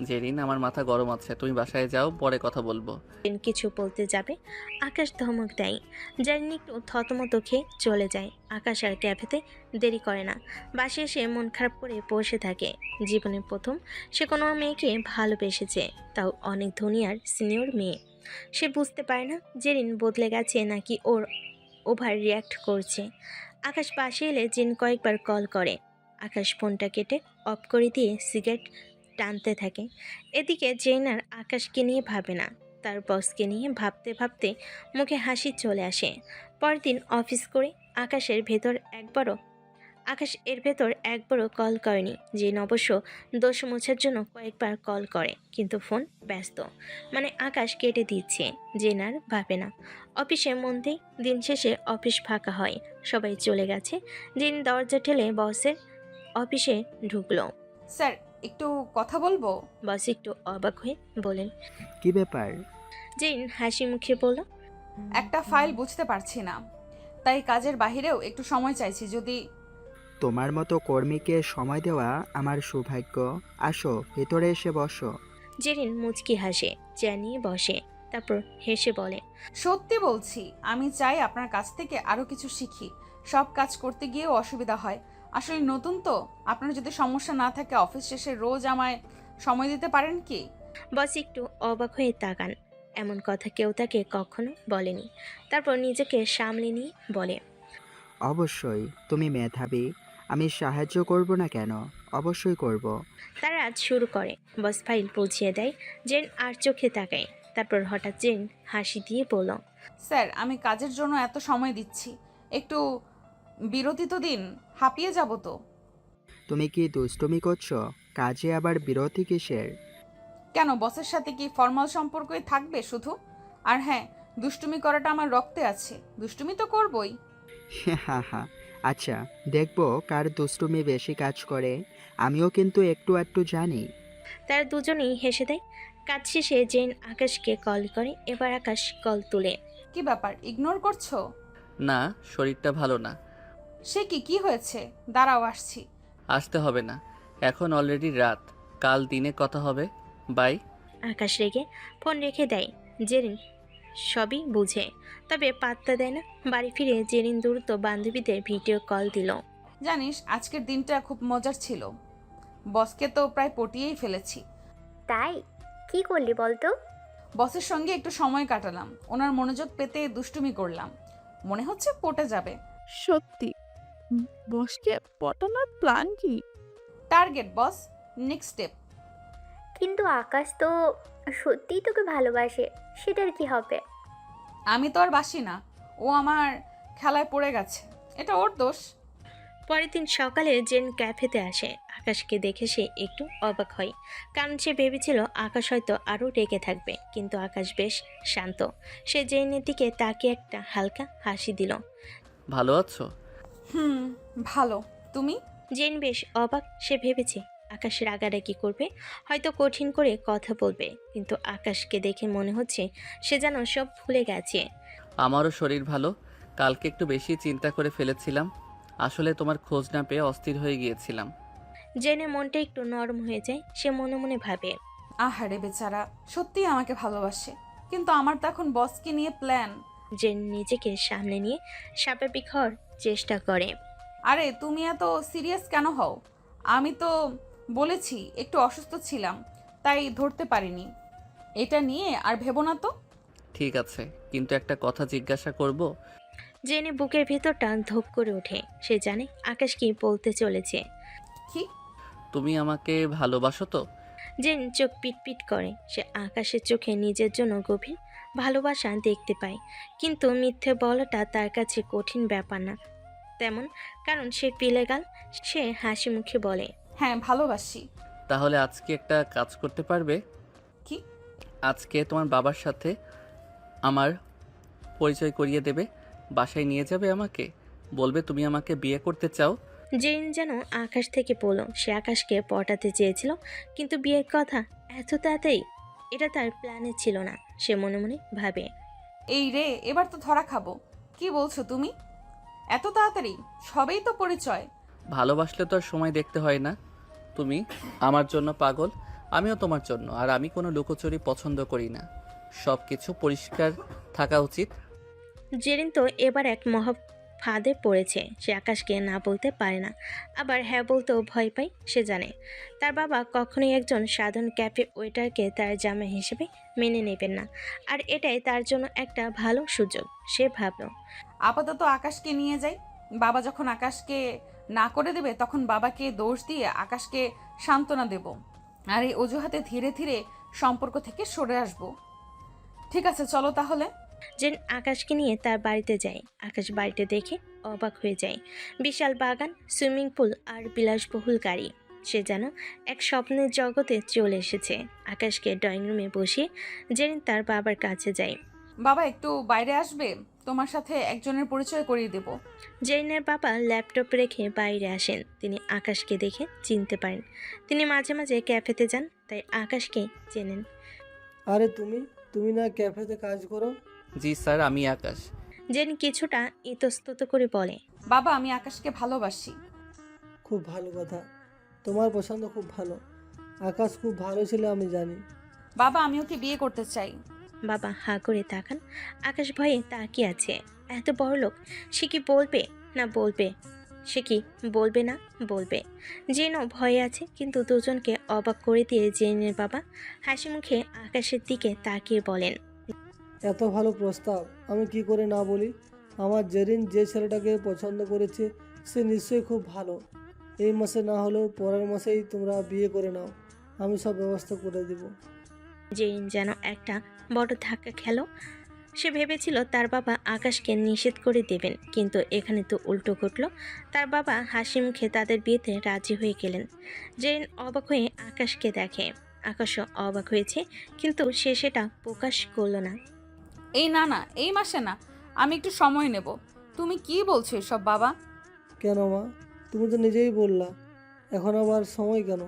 জেরিন, আমার মাথা গরম আছে, তুমি বাসায় যাও, পরে কথা বলবো। জেন কিছু বলতে যাবে, আকাশ ধমক দেয়। জেন একটু থতমত খেয়ে চলে যায়। আকাশ আর ক্যাফেতে দেরি করে না, বাসে এসে মন খারাপ করে বসে থাকে। জীবনে প্রথম সে কোনো মেয়েকে ভালোবেসেছে, তাও অনেক ধনী আর সিনিয়র মেয়ে। সে বুঝতে পারে না জেরিন বদলে গেছে নাকি ওর ওভার রিয়াক্ট করছে। আকাশ পাশে এলে জিন কয়েকবার কল করে। আকাশ ফোনটা কেটে অফ করে দিয়ে সিগারেট টানতে থাকে। এদিকে জেন আর আকাশকে নিয়ে ভাবে না, তার বসকে নিয়ে ভাবতে ভাবতে মুখে হাসি চলে আসে। পরের দিন অফিস করে আকাশ এর ভেতর একবারও কল করেনি। জেন অবশ্য দোষ মোছার জন্য কয়েকবার কল করে, কিন্তু ফোন ব্যস্ত, মানে আকাশ কেটে দিচ্ছে। জেন আর ভাবে না, অফিসে মন দেয়। দিন শেষে অফিস ফাঁকা হয়, সবাই চলে গেছে। জেন দরজা ঠেলে বসের অফিসে ঢুকলো। স্যার, একটু কথা বলবো? বস একটু অবাক হয়ে বলেন। কি ব্যাপার? জেন হাসি মুখে বলল, একটা ফাইল বুঝতে পারছি না, তাই কাজের বাহিরেও একটু সময় চাইছি। যদি তোমার মতো কর্মীকে সময় দেওয়া আমার সৌভাগ্য। আসো, ভেতরে এসে বসো। জেরিন মুচকি হাসে, জানিয়ে বসে, তারপর হেসে বলে, সত্যি বলছি, আমি চাই আপনার কাছ থেকে আরও কিছু শিখি। সব কাজ করতে গিয়েও অসুবিধা হয়। আসলে নতুন তো। আপনার যদি সমস্যা না থাকে অফিস শেষে রোজ আমায় সময় দিতে পারেন কি? বস একটু অবাক হয়ে তাকান, এমন কথা কেউ তাকে কখনো বলেনি। তারপর নিজেকে সামলে নিয়ে বলে, অবশ্যই, তুমি মেধাবী, আমি সাহায্য করব না কেন? অবশ্যই করব। তারা আজ শুরু করে। বস ফাইল বুঝিয়ে দেয়, জেন আর চোখে তাকায়। তারপর হঠাৎ জেন হাসি দিয়ে বলল, স্যার, আমি কাজের জন্য এত সময় দিচ্ছি, একটু বিরতি তো দিন, হাঁপিয়ে যাব তো। তুমি কি দুষ্টুমি করছো? কাজে আবার বিরতি কিসের? কেন, বসের সাথে কি ফর্মাল সম্পর্কই থাকবে শুধু? আর হ্যাঁ, দুষ্টুমি করাটা আমার রক্তে আছে, দুষ্টুমি তো করবই। হা হা। আচ্ছা, দেখবো কার দুষ্টুমি বেশি কাজ করে। আমিও কিন্তু একটু একটু জানি। তারা দুজনেই হেসে দেয়। কাজ শেষে জেন আকাশকে কল করে। এবার আকাশ কল তুলে। কি ব্যাপার, ইগনোর করছো? না, শরীরটা ভালো না। সে কি হয়েছে? দাঁড়াও, আসছি। আসতে হবে না, এখন অলরেডি রাত। কাল দিনে কথা হবে। বাই। আকাশ রেগে ফোন রেখে দেয়। জেরিন সবই বুঝে, তবে পাত্তা দেয় না। বাড়ি ফিরে জেরিন দ্রুত বান্ধবীদের ভিডিও কল দিল। জানিস, আজকের দিনটা খুব মজার ছিল। বসকে তো প্রায় পটিয়েই ফেলেছি। তাই কি করলি বলতো? বসের সঙ্গে একটু সময় কাটালাম, ওনার মনোযোগ পেতে দুষ্টুমি করলাম। মনে হচ্ছে পটে যাবে। সত্যি? বসকে পটানোর প্ল্যান কি? টার্গেট বস, নেক্সট স্টেপ। কিন্তু আকাশ তো সত্যিই তোকে ভালোবাসে, সেটার কি হবে? আমি তো আর বাসি না, ও আমার খেলায় পড়ে গেছে, এটা ওর দোষ। পরের দিন সকালে জেন ক্যাফেতে আসে। আকাশকে দেখে সে একটু অবাক হয়, কারণ সে ভেবেছিল আকাশ হয়তো আরও রেগে থাকবে, কিন্তু আকাশ বেশ শান্ত। সে জেনের দিকে তাকিয়ে একটা হালকা হাসি দিল। ভালো আছো? ভালো। তুমি? জেন বেশ অবাক। সে ভেবেছে আকাশ রাগারাগি করবে, হয়তো কঠিন করে কথা বলবে, কিন্তু আকাশকে দেখে মনে হচ্ছে সে যেন সব ভুলে গেছে। আমারও শরীর ভালো। কালকে একটু বেশি চিন্তা করে ফেলেছিলাম। আসলে তোমার খোঁজ না পেয়ে অস্থির হয়ে গিয়েছিলাম। জেনে মনটা একটু নরম হয়ে যায়। সে মনে মনে ভাবে, আহারে বেচারা, সত্যিই আমাকে ভালোবাসে, কিন্তু আমার তো এখন বসকে নিয়ে প্ল্যান। জেন নিজেকে সামনে নিয়ে স্বাভাবিক হওয়ার চেষ্টা করে। আরে তুমি এত সিরিয়াস কেন হও? আমি তো বলেছি একটু অসুস্থ ছিলাম, তাই ধরতে পারিনি। এটা নিয়ে আর ভেবো না তো। ঠিক আছে, কিন্তু একটা কথা জিজ্ঞাসা করব? জেনে বুকের ভেতরটা ধোপ করে ওঠে। সে জানে আকাশ কি বলতে চলেছে। কি? তুমি আমাকে ভালোবাসো তো? জেন চোখ পিটপিট করে। সে আকাশের চোখে নিজের জন্য গভীর ভালোবাসা দেখতে পায়, কিন্তু মিথ্যে বলাটা তার কাছে কঠিন ব্যাপার না তেমন, কারণ সে পিলেগাল। সে হাসি মুখে বলে, হ্যাঁ, ভালোবাসি। তাহলে আজকে একটা কাজ করতে পারবে? কি? আজকে তোমার বাবার সাথে আমার পরিচয় করিয়ে দেবে, বাসায় নিয়ে যাবে আমাকে, বলবে তুমি আমাকে বিয়ে করতে চাও। জেন যেন আকাশ থেকে পড়ল। সে আকাশকে পটাতে চেয়েছিল, কিন্তু বিয়ের কথা এত তাড়াতাড়ি, এটা তার প্ল্যানে ছিল না। সে মনে মনে ভাবে, এই রে, এবার তো ধরা খাবো। কি বলছো তুমি? এত তাড়াতাড়ি? সবেই তো পরিচয়। ভালোবাসলে তো আর সময় দেখতে হয় না। তুমি আমার জন্য পাগল, আমিও তোমার জন্য। আর আমি কোনো লুকোচুরি পছন্দ করি না, সব কিছু পরিষ্কার থাকা উচিত। জেরিন তো এবার এক মহা ফাঁদে পড়েছে। সে আকাশকে না বলতে পারে না, আবার হ্যাঁ বলতেও ভয় পায়। সে জানে তার বাবা কখনোই একজন সাধারণ ক্যাফে ওয়েটারকে তার জামাই হিসেবে মেনে নেবেন না, আর এটাই তার জন্য একটা ভালো সুযোগ। সে ভাবল, আপাতত আকাশকে নিয়ে যাই, বাবা যখন আকাশকে না করে দেবে তখন বাবাকে দোষ দিয়ে আকাশকে সান্ত্বনা দেব, আর এই অজুহাতে ধীরে ধীরে সম্পর্ক থেকে সরে আসব। ঠিক আছে, চলো তাহলে। জেন আকাশকে নিয়ে তার বাড়িতে যায়। আকাশ বাড়িতে দেখে অবাক হয়ে যায়। বিশাল বাগান, সুইমিং পুল আর বিলাসবহুল গাড়ি। সে যেন এক স্বপ্নের জগতে চলে এসেছে। আকাশকে ড্রয়িং রুমে বসিয়ে জেরিন তার বাবার কাছে যায়। বাবা একটু বাইরে আসবে, তোমার সাথে একজনের পরিচয় করিয়ে দেব। জেরিনের বাবা ল্যাপটপ রেখে বাইরে আসেন। তিনি আকাশকে দেখে চিনতে পারেন। তিনি মাঝে মাঝে ক্যাফেতে যান, তাই আকাশকে চেনেন। আরে তুমি না ক্যাফেতে কাজ করো? জি স্যার, আমি আকাশ। জেন কিছুটা ইতস্তত করে বলে, বাবা আমি আকাশকে ভালোবাসি। খুব ভালো কথা, তোমার পছন্দ খুব ভালো। আকাশ খুব ভালো ছেলে, আমি জানি। বাবা আমি ওকে বিয়ে করতে চাই। বাবা হাঁ করে তাকান। আকাশ ভয়ে তাকিয়ে আছে। এত বড় লোক, সে কি বলবে না বলবে? সে কি বলবে না বলবে? জেনও ভয়ে আছে, কিন্তু দুজনকে অবাক করে দিয়ে জেনের বাবা হাসি মুখে আকাশের দিকে তাকিয়ে বলেন, এত ভালো প্রস্তাব, আমি কি করে না বলি? আমার জেরিন যে ছেলেটাকে পছন্দ করেছে সে নিশ্চয়ই খুব ভালো। এই মাসে না হলেও পরের মাসেই তোমরা বিয়ে করে নাও, আমি সব ব্যবস্থা করে দেব। জেরিন যেন একটা বড় ধাক্কা খেলো। সে ভেবেছিল তার বাবা আকাশকে নিষেধ করে দেবেন, কিন্তু এখানে তো উল্টো ঘটল। তার বাবা হাসি মুখে তাদের বিয়েতে রাজি হয়ে গেলেন। জেরিন অবাক হয়ে আকাশকে দেখে। আকাশও অবাক হয়েছে, কিন্তু সে সেটা প্রকাশ করলো না। না এই মাসে না, আমি একটু সময় নেব। তুমি কি বলছো এসব বাবা? কেন মা, তুমি তো নিজেই বললা, এখন আবার সময় কেন?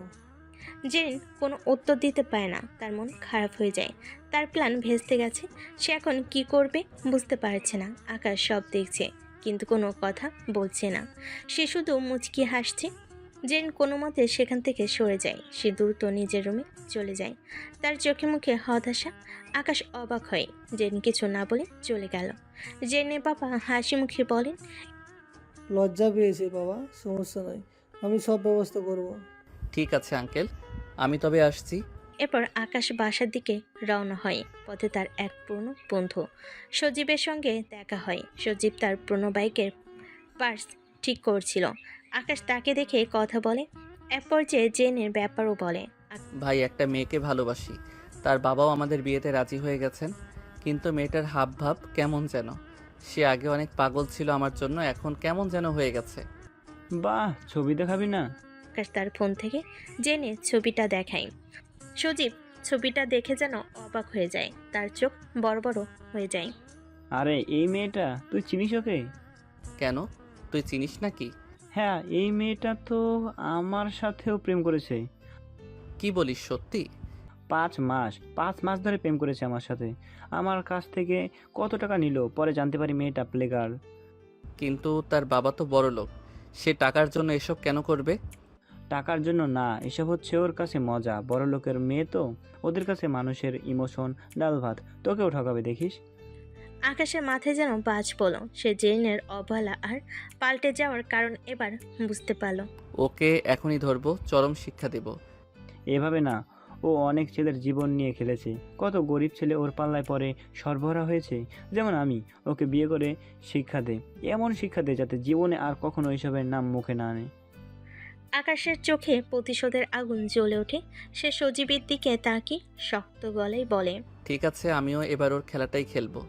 জেরিন কোনো উত্তর দিতে পারে না। তার মন খারাপ হয়ে যায়। তার প্ল্যান ভেস্তে গেছে। সে এখন কি করবে বুঝতে পারছে না। আকাশ সব দেখছে, কিন্তু কোনো কথা বলছে না। সে শুধু মুচকি হাসছে। জেরিন কোনো মতে সেখান থেকে সরে যায়। সে দ্রুত নিজের রুমে চলে যায়। তার চোখে মুখে হতাশা। আকাশ অবাক হয়। জেরিন কিছু না বলে চলে গেল। জেরিনের বাবা হাসি মুখে বলেন, লজ্জা পেয়েছে বাবা, সমস্যা নাই, আমি সব ব্যবস্থা করব। ঠিক আছে আঙ্কেল, আমি তবে আসছি। এরপর আকাশ বাসার দিকে রওনা হয়। পথে তার এক পুরনো বন্ধু সজীবের সঙ্গে দেখা হয়। সজীব তার পুরনো বাইকের পার্টস ঠিক করছিল। আকাশ তাকে দেখে কথা বলে। এক পর্যায়ে জেনের ব্যাপারও বলে। ভাই, একটা মেয়েকে ভালোবাসি, তার বাবাও আমাদের বিয়েতে রাজি হয়ে গেছেন, কিন্তু মেয়েটার হাব ভাব কেমন যেন। সে আগে অনেক পাগল ছিল আমার জন্য, এখন কেমন যেন হয়ে গেছে। বাহ, ছবি দেখাবি না? আকাশ তার ফোন থেকে জেনে ছবিটা দেখায়। সজীব ছবিটা দেখে যেন অবাক হয়ে যায়। তার চোখ বড় বড় হয়ে যায়। আরে এই মেয়েটা, তুই চিনিস ওকে? কেন, তুই চিনিস নাকি? হ্যাঁ, এই মেয়েটা তো আমার সাথেও প্রেম করেছে। কি বলিস, সত্যি? 5 মাস ধরে প্রেম করেছে আমার সাথে। আমার কাছ থেকে কত টাকা নিল, পরে জানতে পারি মেয়েটা প্লেগার। কিন্তু তার বাবা তো বড় লোক, সে টাকার জন্য এসব কেন করবে? টাকার জন্য না, এসব হচ্ছে ওর কাছে মজা। বড় লোকের মেয়ে তো, ওদের কাছে মানুষের ইমোশন ডাল ভাত। তোকেও ঠকাবে দেখিস। আকাশের মাথায় যেন বাজ পড়ল। সে জেনের অবহেলা আর পাল্টে যাওয়ার কারণ এবার বুঝতে পারল। ওকে এখনই ধরবো, চরম শিক্ষা দেব। এভাবে না, ও অনেক ছেলের জীবন নিয়ে খেলেছে। কত গরিব ছেলে ওর পাল্লায় পরে সরবরাহ হয়েছে। যেমন আমি, ওকে বিয়ে করে শিক্ষা দে, এমন শিক্ষা দে যাতে জীবনে আর কখনো এইসবের নাম মুখে না আনে। আকাশের চোখে প্রতিশোধের আগুন জ্বলে ওঠে। সে সজীবের দিকে তাকিয়ে শক্ত গলায় বলে, ঠিক আছে, আমিও এবার ওর খেলাটাই খেলবো,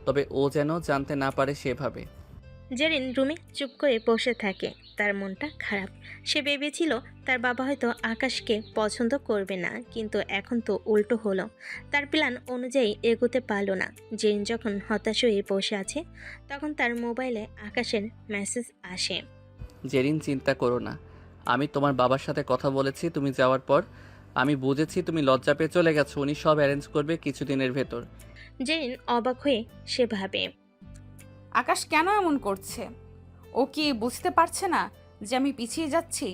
তবে ও যেন জানতে না পারে সেভাবে। জেরিন রুমে চুপ করে বসে থাকে। তার মনটা খারাপ। সে ভেবেছিল তার বাবা হয়তো আকাশকে পছন্দ করবে না, কিন্তু এখন তো উল্টো হলো। তার প্ল্যান অনুযায়ী এগোতে পারল না। জেরিন যখন হতাশ হয়ে বসে আছে, তখন তার মোবাইলে আকাশের মেসেজ আসে। জেরিন, চিন্তা করো না, আমি তোমার বাবার সাথে কথা বলেছি। তুমি যাওয়ার পর আমি বুঝেছি তুমি লজ্জা পেয়ে চলে গেছো। উনি সব অ্যারেঞ্জ করবে কিছুদিনের ভেতর। জেরিন অবাক হয়ে সে ভাবে, আকাশ কেন এমন করছে? ও কি বুঝতে পারছে না যে আমি পিছিয়ে যাচ্ছি?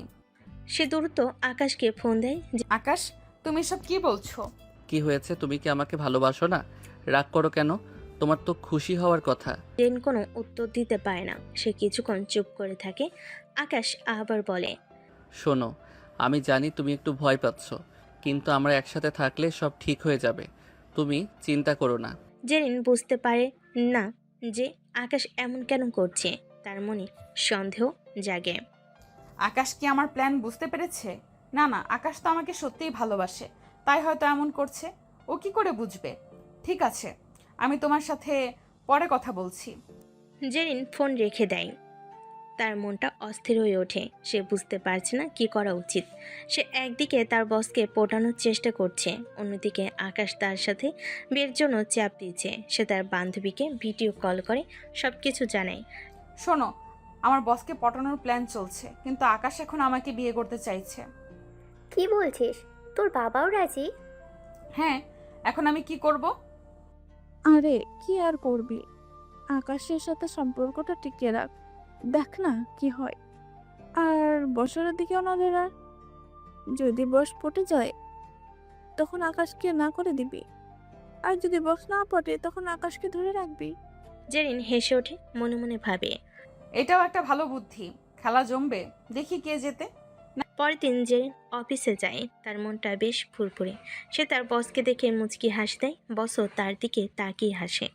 সে দ্রুত আকাশকে ফোন দেয়। আকাশ, তুমি সব কি বলছো? কি হয়েছে? তুমি কি আমাকে ভালোবাসো না? রাগ করো কেন? তোমার তো খুশি হওয়ার কথা। জেন কোনো উত্তর দিতে পারে না। সে কিছুক্ষণ চুপ করে থাকে। আকাশ আবার বলে, শোনো, আমি জানি তুমি একটু ভয় পাচ্ছ, কিন্তু আমরা একসাথে থাকলে সব ঠিক হয়ে যাবে। তুমি চিন্তা করো না। জেরিন বুঝতে পারে না যে আকাশ এমন কেন করছে। তার মনে সন্দেহ জাগে। আকাশ কি আমার প্ল্যান বুঝতে পেরেছে? না না, আকাশ তো আমাকে সত্যিই ভালোবাসে, তাই হয়তো এমন করছে। ও কি করে বুঝবে? ঠিক আছে, আমি তোমার সাথে পরে কথা বলছি। জেরিন ফোন রেখে দেয়। তার মনটা অস্থির হয়ে ওঠে। সে বুঝতে পারছে না কি করা উচিত। সে একদিকে তার বসকে পটানোর চেষ্টা করছে, অন্যদিকে আকাশ তার সাথে বিয়ের জন্য চাপ দিয়েছে। সে তার বান্ধবীকে ভিডিও কল করে সব কিছু জানায়। শোনো, আমার বসকে পটানোর প্ল্যান চলছে, কিন্তু আকাশ এখন আমাকে বিয়ে করতে চাইছে। কি বলছিস? তোর বাবাও রাজি? হ্যাঁ, এখন আমি কি করব? আরে কি আর করবি, আকাশের সাথে সম্পর্কটা টিকিয়ে রাখ, দেখ না কি হয়। আর বছরের দিকেও নজর রাখ, যদি বয়স পটে যায় তখন আকাশকে না করে দিবি, আর যদি বয়স না পটে তখন আকাশকে ধরে রাখবি। জেরিন হেসে ওঠে, মনে মনে ভাবে। এটাও একটা ভালো বুদ্ধি, খেলা জমবে, দেখি কে জেতে। পরের দিন জেরিন অফিসে যায়। তার মনটা বেশ ফুরফুরে। সে তার বসকে দেখে মুচকি হাসি দেয়। বসও তার দিকে তাকিয়ে হাসে।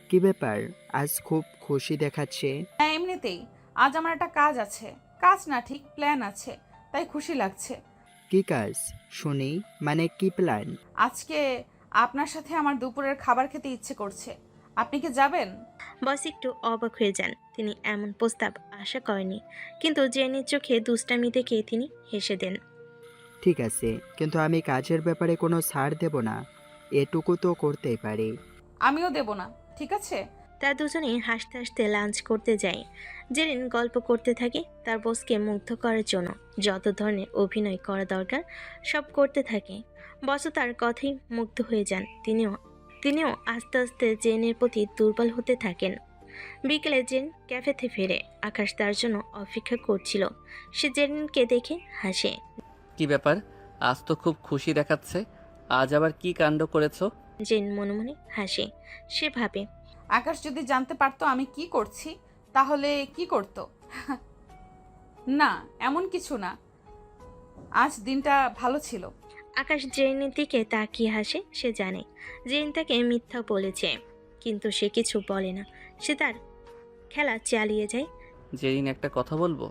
কি ব্যাপার, আজ খুব খুশি দেখাচ্ছে? হ্যাঁ, এমনিতেই আজ আমার একটা কাজ আছে, কাজ না ঠিক প্ল্যান আছে, তাই খুশি লাগছে। কি কাজ শুনি, মানে কি প্ল্যান? আজকে আপনার সাথে আমার দুপুরের খাবার খেতে ইচ্ছে করছে, আপনি কি যাবেন? বস একটু অবাক হয়ে যান। তিনি এমন প্রস্তাব আশা করেনি, কিন্তু জেনির চোখে দুষ্টামি দেখে তিনি হেসে দেন। ঠিক আছে, কিন্তু আমি কাজের ব্যাপারে কোনো ছাড় দেব না, এটুকু তো করতেই পারি। আমিও দেব না, ঠিক আছে। তারা দুজনেই হাসতে হাসতে লাঞ্চ করতে যায়। জেরিন গল্প করতে থাকে, তার বসকে মুগ্ধ করার জন্য যত ধরনের অভিনয় করা দরকার সব করতে থাকে। বসও তার কথাই মুগ্ধ হয়ে যান। তিনিও আস্তে আস্তে জেনের প্রতি দুর্বল হতে থাকেন। বিকেলে জেন ক্যাফেতে ফেরে। আকাশ তার জন্য অপেক্ষা করছিল। সে জেরিনকে দেখে হাসে। কি ব্যাপার, আজ তো খুব খুশি দেখাচ্ছে, আজ আবার কি কাণ্ড করেছো? জেন মনে মনে হাসে। সে ভাবে, আকাশ যদি জানতে পারতো আমি কি করছি তাহলে কি করতো? না, এমন কিছু না, আজ দিনটা ভালো ছিল। আকাশ জেরিনের দিকে তাকিয়ে হাসে। সে জানে জেরিন তাকে মিথ্যা বলেছে, কিন্তু সে কিছু বলে না। সে তার খেলা চালিয়ে যায়। জেরিন, একটা কথা বলবো?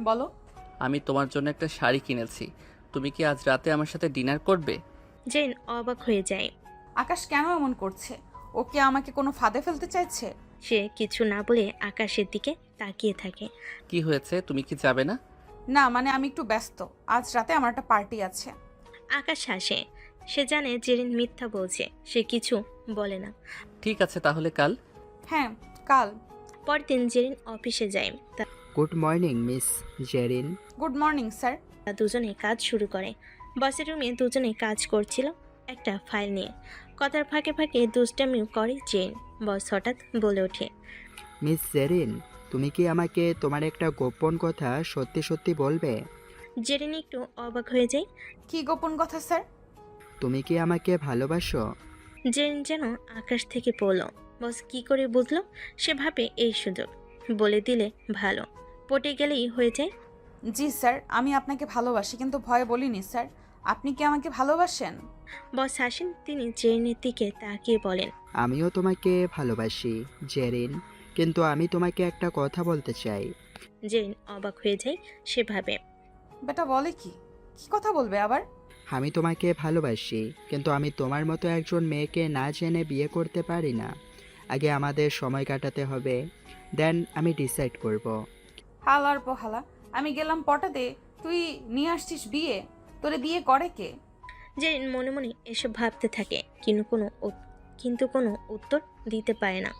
বলো। আমি তোমার জন্য একটা শাড়ি কিনেছি, তুমি কি আজ রাতে আমার সাথে ডিনার করবে? জেরিন অবাক হয়ে যায়। আকাশ কেন এমন করছে? ও কি আমাকে কোনো ফাঁদে ফেলতে চাইছে? সে কিছু না বলে আকাশের দিকে তাকিয়ে থাকে। কি হয়েছে, তুমি কি যাবে না? না মানে আমি একটু ব্যস্ত, আজ রাতে আমার একটা পার্টি আছে। আকাশ হাসে। সে জানে জেরিন মিথ্যা বলছে। সে কিছু বলে না। ঠিক আছে, তাহলে কাল? হ্যাঁ, কাল। পরদিন দিন জেরিন অফিসে যায়। Good morning miss Jerin. Good morning sir. তারা দুজনে কাজ শুরু করে। বসের রুমে দুজনে কাজ করছিল একটা ফাইল নিয়ে। কথার ফাঁকে ফাঁকে দুষ্টামিও করে জেন। বস হঠাৎ বলে ওঠে, মিস জেরিন, তুমি কি আমাকে তোমার একটা গোপন কথা সত্যি সত্যি বলবে? জেরিন একটু অবাক হয়ে যায়। কি গোপন কথা স্যার? তুমি কি আমাকে ভালোবাসো? জেরিন যেন আকাশ থেকে পড়ল। বস কি করে বুঝলো? সে ভাবে এই সুযোগ বলে দিলে ভালো, পটে গেলেই হয়ে যায়। জি স্যার, আমি আপনাকে ভালোবাসি, কিন্তু ভয় বলিনি স্যার। আপনি কি আমাকে ভালোবাসেন? বস হাসেন। তিনি জেরিনের দিকে তাকিয়ে বলেন, আমিও তোমাকে ভালোবাসি জেরিন, কিন্তু আমি তোমাকে একটা কথা বলতে চাই। জেরিন অবাক হয়ে যায়। সে ভাবে, বেটা বলে কি? কি কথা বলবে আবার? আমি তোমাকে ভালোবাসি, কিন্তু আমি তোমার মতো একজন মেয়েকে না জেনে বিয়ে করতে পারি না। আগে আমাদের সময় কাটাতে হবে, দেন আমি ডিসাইড করব। হালার পোহালা, আমি গেলাম পটাতে, তুই নিয়ে আসছিস বিয়ে? তোরে বিয়ে করে কে? জেরিন মনে মনে এসব ভাবতে থাকে, কিন্তু কোনো উত্তর দিতে পারে না।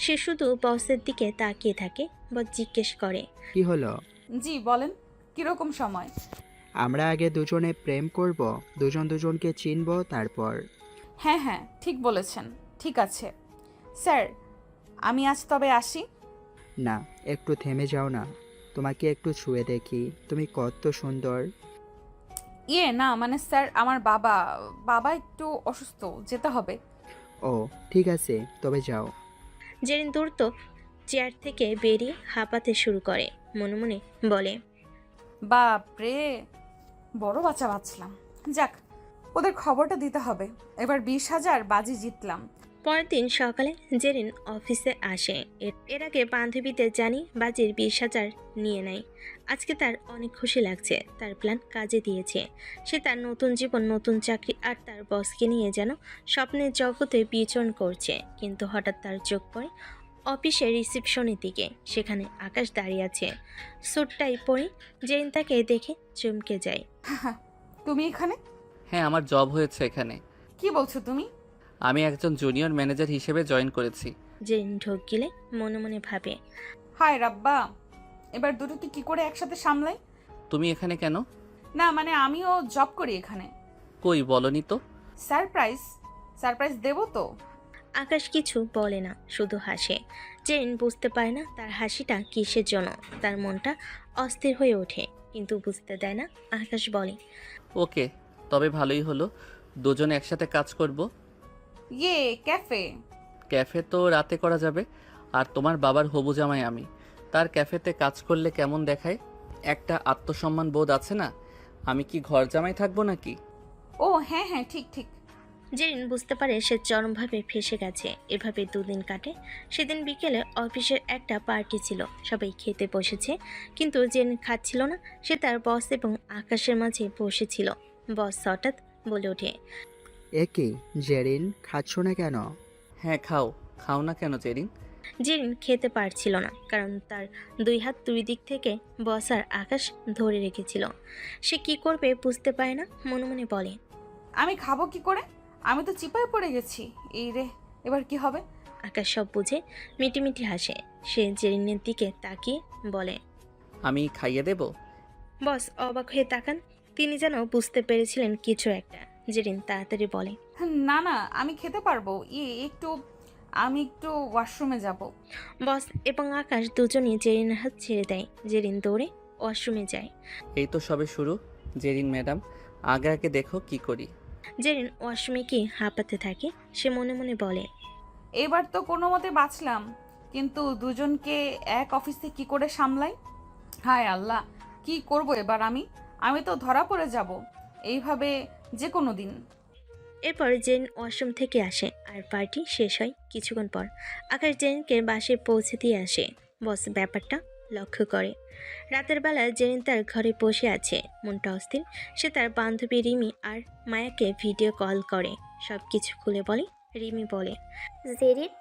সে শুধু বসের দিকে তাকিয়ে থাকে। বস জিজ্ঞেস করে, কি হলো? জি বলেন, কিরকম সময়? আমরা আগে দুজনে প্রেম করব, দুজনকে চিনব, তারপর। হ্যাঁ হ্যাঁ, ঠিক বলেছেন। ঠিক আছে স্যার, আমি আজ তবে আসি। না, একটু থেমে যাও না, তোমাকে একটু ছুঁয়ে দেখি, তুমি কত সুন্দর। না মানে স্যার, আমার বাবা একটু অসুস্থ, যেতে হবে। ও ঠিক আছে, তবে যাও। জেরিন দ্রুত চেয়ার থেকে বেরিয়ে হাঁপাতে শুরু করে। মনে মনে বলে, বাপরে, বড় বাচ্চা বাঁচলাম। যাক, ওদের খবরটা দিতে হবে। এবার 20,000 বাজি জিতলাম। পরের দিন সকালে জেরিন অফিসে আসে। এর আগে বান্ধবীদের জানি বাজির 20,000 নিয়ে নেয়। আজকে তার অনেক খুশি লাগছে, তার প্ল্যান কাজে দিয়েছে। সে তার নতুন জীবন, নতুন চাকরি আর তার বসকে নিয়ে যেন স্বপ্নের জগতে বিচরণ করছে। কিন্তু হঠাৎ তার চোখ পড়ে অফিসের রিসেপশনের দিকে। সেখানে আকাশ দাঁড়িয়ে আছে স্যুটটাই পরে। জেরিন তাকে দেখে চমকে যায়। তুমি এখানে? হ্যাঁ, আমার জব হয়েছে এখানে। কি বলছো তুমি? আমি একজন জুনিয়র ম্যানেজার হিসেবে জয়েন করেছি। জেরিন ঢোক গিলে মনে মনে ভাবে, হায় রাব্বা, এবার দুটোকে কি করে একসাথে সামলাই? তুমি এখানে কেন? না মানে আমিও জব করি এখানে। কই বলনি তো। সারপ্রাইজ সারপ্রাইজ দেবো তো। আকাশ কিছু বলে না, শুধু হাসে। জেরিন বুঝতে পারে না তার হাসিটা কিসের জন্য। তার মনটা অস্থির হয়ে ওঠে, কিন্তু বুঝতে দেয় না। আকাশ বলে, ওকে, তবে ভালোই হলো, দুজনে একসাথে কাজ করব। ইয়ে ক্যাফে। ক্যাফে তো রাতে করা যাবে, আর তোমার বাবার হবু জামাই আমি, তার ক্যাফেতে কাজ করলে কেমন দেখায়? একটা আত্মসম্মান বোধ আছে না? আমি কি ঘর জামাই থাকবো নাকি? ও হ্যাঁ হ্যাঁ, ঠিক ঠিক। জেরিন বুঝতে পারে সে চরমভাবে ফেঁসে গেছে। এভাবে দুদিন কাটে। সেদিন বিকেলে অফিসের একটা পার্টি ছিল, সবাই খেতে বসেছে, কিন্তু জেরিন খাচ্ছিল না। সে তার বস এবং আকাশের মাঝে বসেছিল। বস হঠাৎ বলে ওঠে, এ কি জেরিন, খাচ্ছ না কেন? হ্যাঁ খাও। খাও না কেন জেরিন? জেরিন খেতে পারছিল না, কারণ তার 2 হাত 2 দিক থেকে বস আর আকাশ ধরে রেখেছিল। সে কি করবে বুঝতে পারে না, মনে মনে বলে, আমি খাবো কি করে? আমি তো চিপায় পড়ে গেছি। এই রে, এবার কি হবে? আকাশ সব বুঝে মিটিমিটি হাসে। সে জেরিনের দিকে তাকিয়ে বলে, আমি খাইয়ে দেব? বস অবাক হয়ে তাকান। তিনি যেন বুঝতে পেরেছিলেন কিছু একটা। জেরিন তাড়াতাড়ি বলে, না না, আমি খেতে পারবো। আমি একটু ওয়াশরুমে যাব। বস এবং আকাশ দুজনই জেরিনের হাত ছেড়ে দেয়। জেরিন দৌড়ে ওয়াশরুমে যায়। এই তো সবে শুরু। জেরিন ম্যাডাম, আগে আগে দেখো কি করি। জেরিন ওয়াশরুমে গিয়ে হাঁপাতে থাকে। সে মনে মনে বলে, এবার তো কোনো মতে বাঁচলাম, কিন্তু দুজনকে এক অফিসে কি করে সামলাই? হায় আল্লাহ, কি করব এবার আমি তো ধরা পড়ে যাব এইভাবে যে কোনো দিন। এরপর জেরিন ওয়াশরুম থেকে আসে আর পার্টি শেষ হয় কিছুক্ষণ পর। আকাশ জেরিনকে বাসে পৌঁছে দিয়ে আসে। বস ব্যাপারটা লক্ষ্য করে। রাতের বেলা জেরিন তার ঘরে বসে আছে, মনটা অস্থির। সে তার বান্ধবী রিমি আর মায়াকে ভিডিও কল করে, সব কিছু খুলে বলে। রিমি বলে, জেরিন,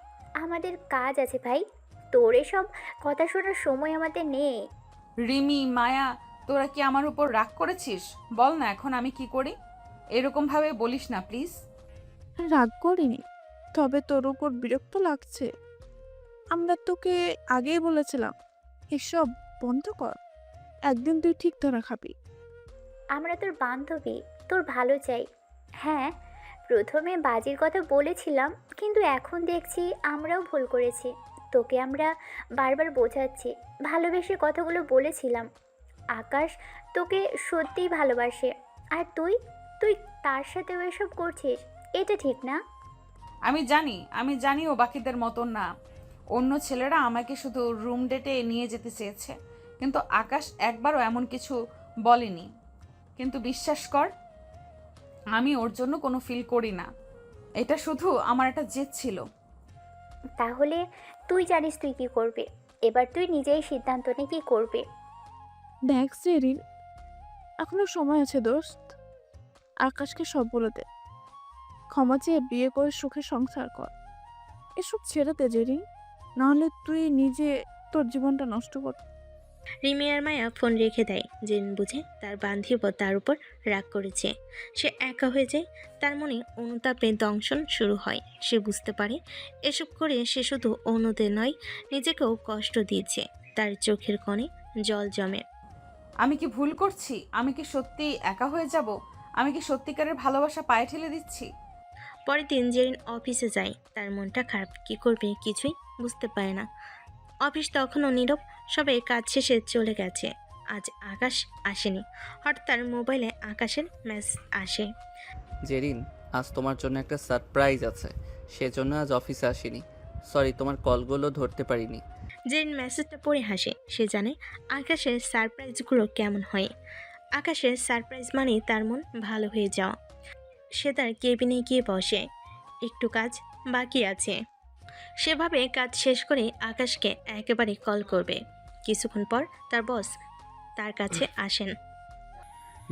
আমাদের কাজ আছে ভাই, তোর এসব কথা শোনার সময় আমাদের নেই। রিমি, মায়া, তোরা কি আমার উপর রাগ করেছিস? বল না এখন আমি কি করি? এরকম ভাবে বলিস না প্লিজ। রাগ করিনি, তবে তোর উপর বিরক্ত লাগছে। আমরা তোকে আগেই বলেছিলাম এসব বন্ধ কর, একদিন তুই ঠিক ধরা খাবি। আমরা তোর বান্ধবী, তোর ভালো চাই। হ্যাঁ, প্রথমে বাজির কথা বলেছিলাম, কিন্তু এখন দেখছি আমরাও ভুল করেছি। তোকে আমরা বারবার বোঝাচ্ছি, ভালোবেসে কথাগুলো বলেছিলাম। আকাশ তোকে সত্যিই ভালোবাসে, আর তুই তুই তার সাথেও এসব করছিস, এটা ঠিক না। আমি জানি ও বাকিদের মতন না। অন্য ছেলেরা আমাকে শুধু রুম ডেটে নিয়ে যেতে চেয়েছে, কিন্তু আকাশ একবারও এমন কিছু বলেনি। কিন্তু বিশ্বাস কর, আমি ওর জন্য কোনো ফিল করি না। এটা শুধু আমার একটা জেদ ছিল। তাহলে তুই জানিস তুই কি করবে। এবার তুই নিজেই সিদ্ধান্ত নে কি করবে। দেখ জেরিন, এখনো সময় আছে দোস্ত। আকাশকে সব বলে দে, ক্ষমা চেয়ে বিয়ে করে সুখে সংসার কর। এসব ছেড়ে দে জেরিন, নাহলে তুই নিজে তোর জীবনটা নষ্ট কর। রিমি আর মায়া ফোন রেখে দেয়। জেরিন বুঝে তার বান্ধবী তার উপর রাগ করেছে। সে একা হয়ে যায়। তার মনে অনুতাপে দংশন শুরু হয়। সে বুঝতে পারে এসব করে সে শুধু অন্যদের নয়, নিজেকেও কষ্ট দিয়েছে। তার চোখের কোণে জল জমে। আমি কি ভুল করছি? আমি কি সত্যি একা হয়ে যাব? আমি কি সত্যিকারের ভালোবাসা পায়ে ঠেলে দিচ্ছি? পরের দিন জেরিন অফিসে যায়। তার মনটা খারাপ, কি করবে কিছুই বুঝতে পারে না। অফিস তখনও নীরব, সবাই কাজ শেষে চলে গেছে। আজ আকাশ আসেনি। হঠাৎ তার মোবাইলে আকাশের মেসেজ আসে। জেরিন, আজ তোমার জন্য একটা সারপ্রাইজ আছে, সেজন্য আজ অফিসে আসিনি। সরি, তোমার কলগুলো ধরতে পারিনি। জেরিন মেসেজটা পড়ে হাসে। সে জানে আকাশের সারপ্রাইজগুলো কেমন হয়। আকাশের সারপ্রাইজ মানেই তার মন ভালো হয়ে যাওয়া। সে তার কেবিনে গিয়ে বসে। একটু কাজ বাকি আছে। সেভাবে কাজ শেষ করে আকাশকে একেবারে কল করবে। কিছুক্ষণ পর তার বস তার কাছে আসেন।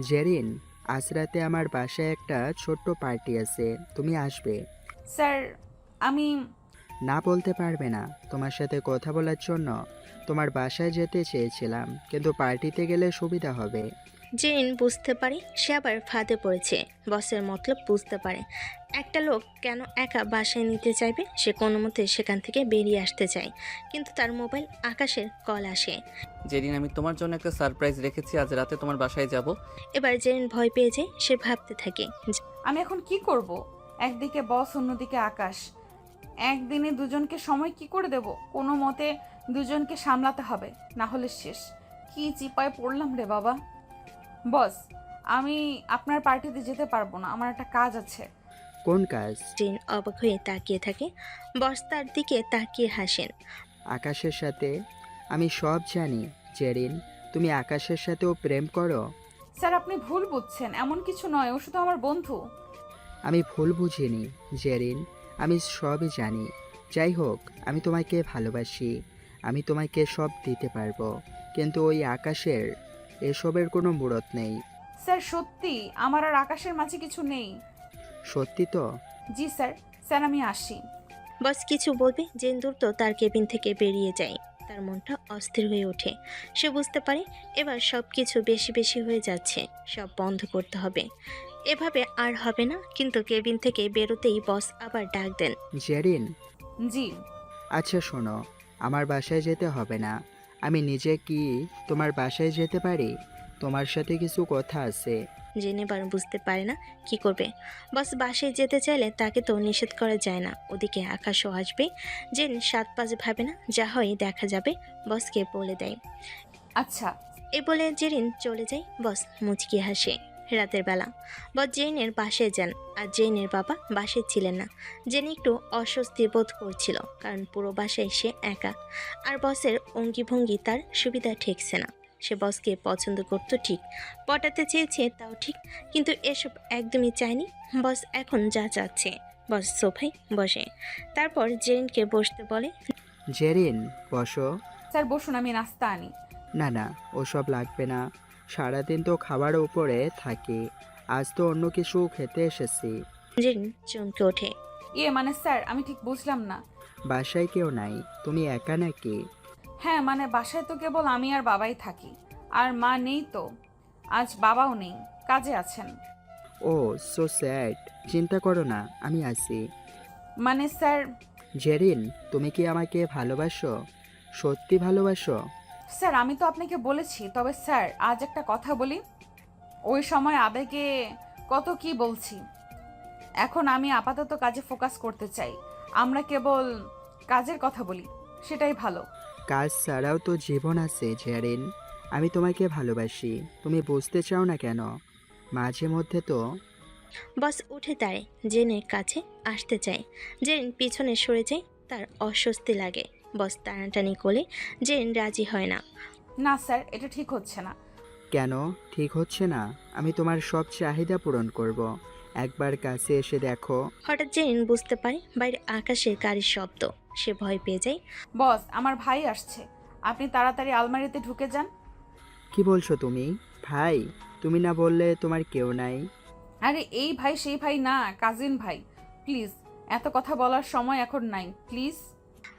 জেরিন, আজ রাতে আমার বাসায় একটা ছোট্ট পার্টি আছে, তুমি আসবে? স্যার আমি না বলতে পারবে না। তোমার সাথে কথা বলার জন্য তোমার বাসায় যেতে চেয়েছিলাম, কিন্তু পার্টিতে গেলে সুবিধা হবে। জেরিন বুঝতে পারে সে আবার ফাঁদে পড়েছে। বসের মতলব বুঝতে পারে। একটা লোক কেন একা বাসায় নিতে চাইবে। সে কোনো মতে সেখান থেকে বেরিয়ে আসতে চায়, কিন্তু তার মোবাইল আকাশের কল আসে। যেদিন আমি তোমার জন্য একটা সারপ্রাইজ রেখেছি, আজ রাতে তোমার বাসায় যাব। এবার জেরিন ভয় পেয়ে যায়। সে ভাবতে থাকে, আমি এখন কি করব? একদিকে বস, অন্যদিকে আকাশ। একদিনে দুজনকে সময় কি করে দেব? কোনো মতে দুজনকে সামলাতে হবে, না হলে শেষ। কি চিপায় পড়লাম রে বাবা। বস, আমি আপনার পার্টিতে যেতে পারবো না, আমার একটা কাজ আছে। কোন কাজ? জেরিন অবাক হয়ে তাকিয়ে থাকে। বস তার দিকে তাকিয়ে হাসেন। আকাশের সাথে? আমি সব জানি জেরিন, তুমি আকাশের সাথেও প্রেম করো। স্যার আপনি ভুল বুঝছেন, এমন কিছু নয়, ও শুধু আমার বন্ধু। আমি ভুল বুঝিনি জেরিন, আমি সবই জানি। যাই হোক, আমি তোমাকে ভালোবাসি, আমি তোমাকে সব দিতে পারবো, কিন্তু ওই আকাশের এসবের কোনো মুরত নেই। স্যার সত্যি আমার আর আকাশের মাঝে কিছু নেই। সত্যি তো? জি স্যার। স্যার আমি আসি। বস কিছু বলবে জেন দ্রুত তার কেবিন থেকে বেরিয়ে যায়। তার মনটা অস্থির হয়ে ওঠে। সে বুঝতে পারে এবার সব কিছু বেশি বেশি হয়ে যাচ্ছে। সব বন্ধ করতে হবে, এভাবে আর হবে না। কিন্তু কেবিন থেকে বেরোতেই বস আবার ডাক দেন। জেরিন। জি। আচ্ছা শোনো, আমার বাসায় যেতে হবে না, আমি নিজে কি তোমার বাসায় যেতে পারি? তোমার সাথে কিছু কথা আছে। জেন এবার বুঝতে পারে না কি করবে। বস বাসায় যেতে চাইলে তাকে তো নিষেধ করা যায় না। ওদিকে আকাশও আসবে। জেন 7-5 ভাবে না, যা হয় দেখা যাবে। বসকে বলে দেয়। আচ্ছা। এ বলে জেরিন চলে যায়। বস মুচকি হাসে। রাতের বেলা বস জেনের বাসায় যান। আর জেনের বাবা বাসায় ছিলেন না। জেন একটু অস্বস্তি বোধ করছিল, কারণ পুরো বাসায় সে একা। আর বসের অঙ্গি ভঙ্গি তার সুবিধা ঠেকছে না। সে বসকে পছন্দ করত ঠিক, পটাতে চেয়েছে তাও ঠিক, কিন্তু এসব একদমই চায়নি। বস এখন যা চাচ্ছে। বস সোফায় বসে, তারপর জেরিনকে বসতে বলে। জেরিন, বসো। স্যার বসুন, আমি নাস্তা আনি। না না, ওসব লাগবে না, সারাদিন তো খাবারের উপরে থাকি, আজ তো অন্য কিছু খেতে এসেছি। জেরিন চমকে ওঠে। মানে স্যার আমি ঠিক বুঝলাম না। বাসায় কেউ নাই, তুমি একা নাকি? হ্যাঁ মানে বাসায় তো কেবল আমি আর বাবাই থাকি, আর মা নেই তো। আজ বাবাও নেই, কাজে আছেন। ও সো স্যাড। চিন্তা করো না, আমি আছি। মানে স্যার। জেরিন, তুমি কি আমাকে ভালোবাসো? সত্যি ভালোবাসো? স্যার আমি তো আপনাকে বলেছি, তবে স্যার আজ একটা কথা বলি। ওই সময় আবেগে কত কি বলছি। এখন আমি আপাতত কাজে ফোকাস করতে চাই। আমরা কেবল কাজের কথা বলি, সেটাই ভালো। কাজ ছাড়াও তো জীবন আছে জেরিন, আমি তোমাকে ভালোবাসি, তুমি বুঝতে চাও না কেন? মাঝে মধ্যে তো। বস উঠে দাঁড়ায়, জেনের কাছে আসতে চায়। জেন পিছনে সরে যায়। তার অস্বস্তি লাগে। বস টানাটানি করলে জেন রাজি হয় না। না স্যার, এটা ঠিক হচ্ছে না। কেন ঠিক হচ্ছে না? আমি তোমার সব চাহিদা পূরণ করব, একবার কাছে এসে দেখো। হঠাৎ জেন বুঝতে পারে বাইরে আকাশের গাড়ির শব্দ। সে ভয় পেয়ে যায়। বস আমার ভাই আসছে, আপনি তাড়াতাড়ি আলমারিতে ঢুকে যান। কি বলছো তুমি? ভাই? তুমি না বললে তোমার কেউ নাই? আরে এই ভাই সেই ভাই না, কাজিন ভাই। প্লিজ, এত কথা বলার সময় এখন নাই, প্লিজ।